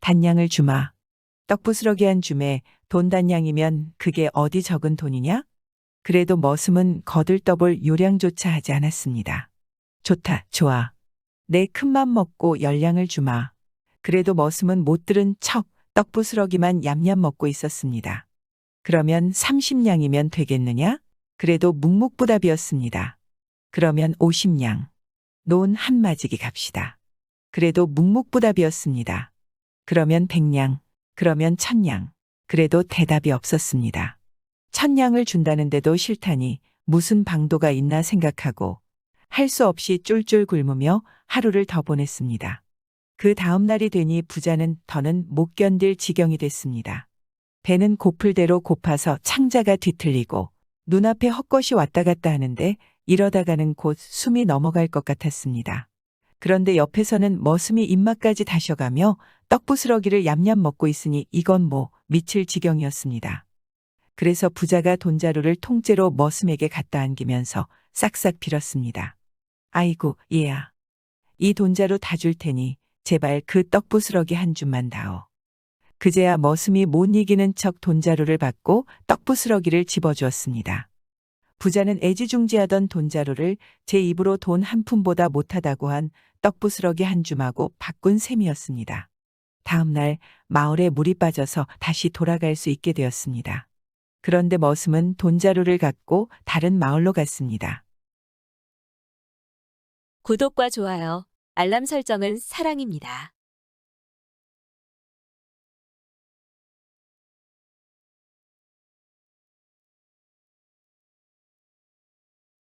단양을 주마. 떡부스러기 한 줌에 돈 단양이면 그게 어디 적은 돈이냐? 그래도 머슴은 거들떠볼 요량조차 하지 않았습니다. 좋다, 좋아. 내 큰맘 먹고 10량을 주마. 그래도 머슴은 못 들은 척 떡부스러기만 얌얌 먹고 있었습니다. 그러면 30량이면 되겠느냐? 그래도 묵묵부답이었습니다. 그러면 50량. 논 한마지기 갑시다. 그래도 묵묵부답이었습니다. 그러면 100량. 그러면 1000량. 그래도 대답이 없었습니다. 1000량을 준다는데도 싫다니 무슨 방도가 있나 생각하고 할 수 없이 쫄쫄 굶으며 하루를 더 보냈습니다. 그 다음 날이 되니 부자는 더는 못 견딜 지경이 됐습니다. 배는 고플 대로 고파서 창자가 뒤틀리고 눈앞에 헛것이 왔다 갔다 하는데 이러다가는 곧 숨이 넘어갈 것 같았습니다. 그런데 옆에서는 머슴이 입맛까지 다셔가며 떡부스러기를 얌얌 먹고 있으니 이건 뭐 미칠 지경이었습니다. 그래서 부자가 돈자루를 통째로 머슴에게 갖다 안기면서 싹싹 빌었습니다. 아이고 얘야, 이 돈자루 다 줄 테니 제발 그 떡부스러기 한 줌만 다오. 그제야 머슴이 못 이기는 척 돈자루를 받고 떡부스러기를 집어주었습니다. 부자는 애지중지하던 돈자루를 제 입으로 돈 한 푼보다 못하다고 한 떡부스러기 한 줌하고 바꾼 셈이었습니다. 다음 날 마을에 물이 빠져서 다시 돌아갈 수 있게 되었습니다. 그런데 머슴은 돈자루를 갖고 다른 마을로 갔습니다. 구독과 좋아요, 알람 설정은 사랑입니다.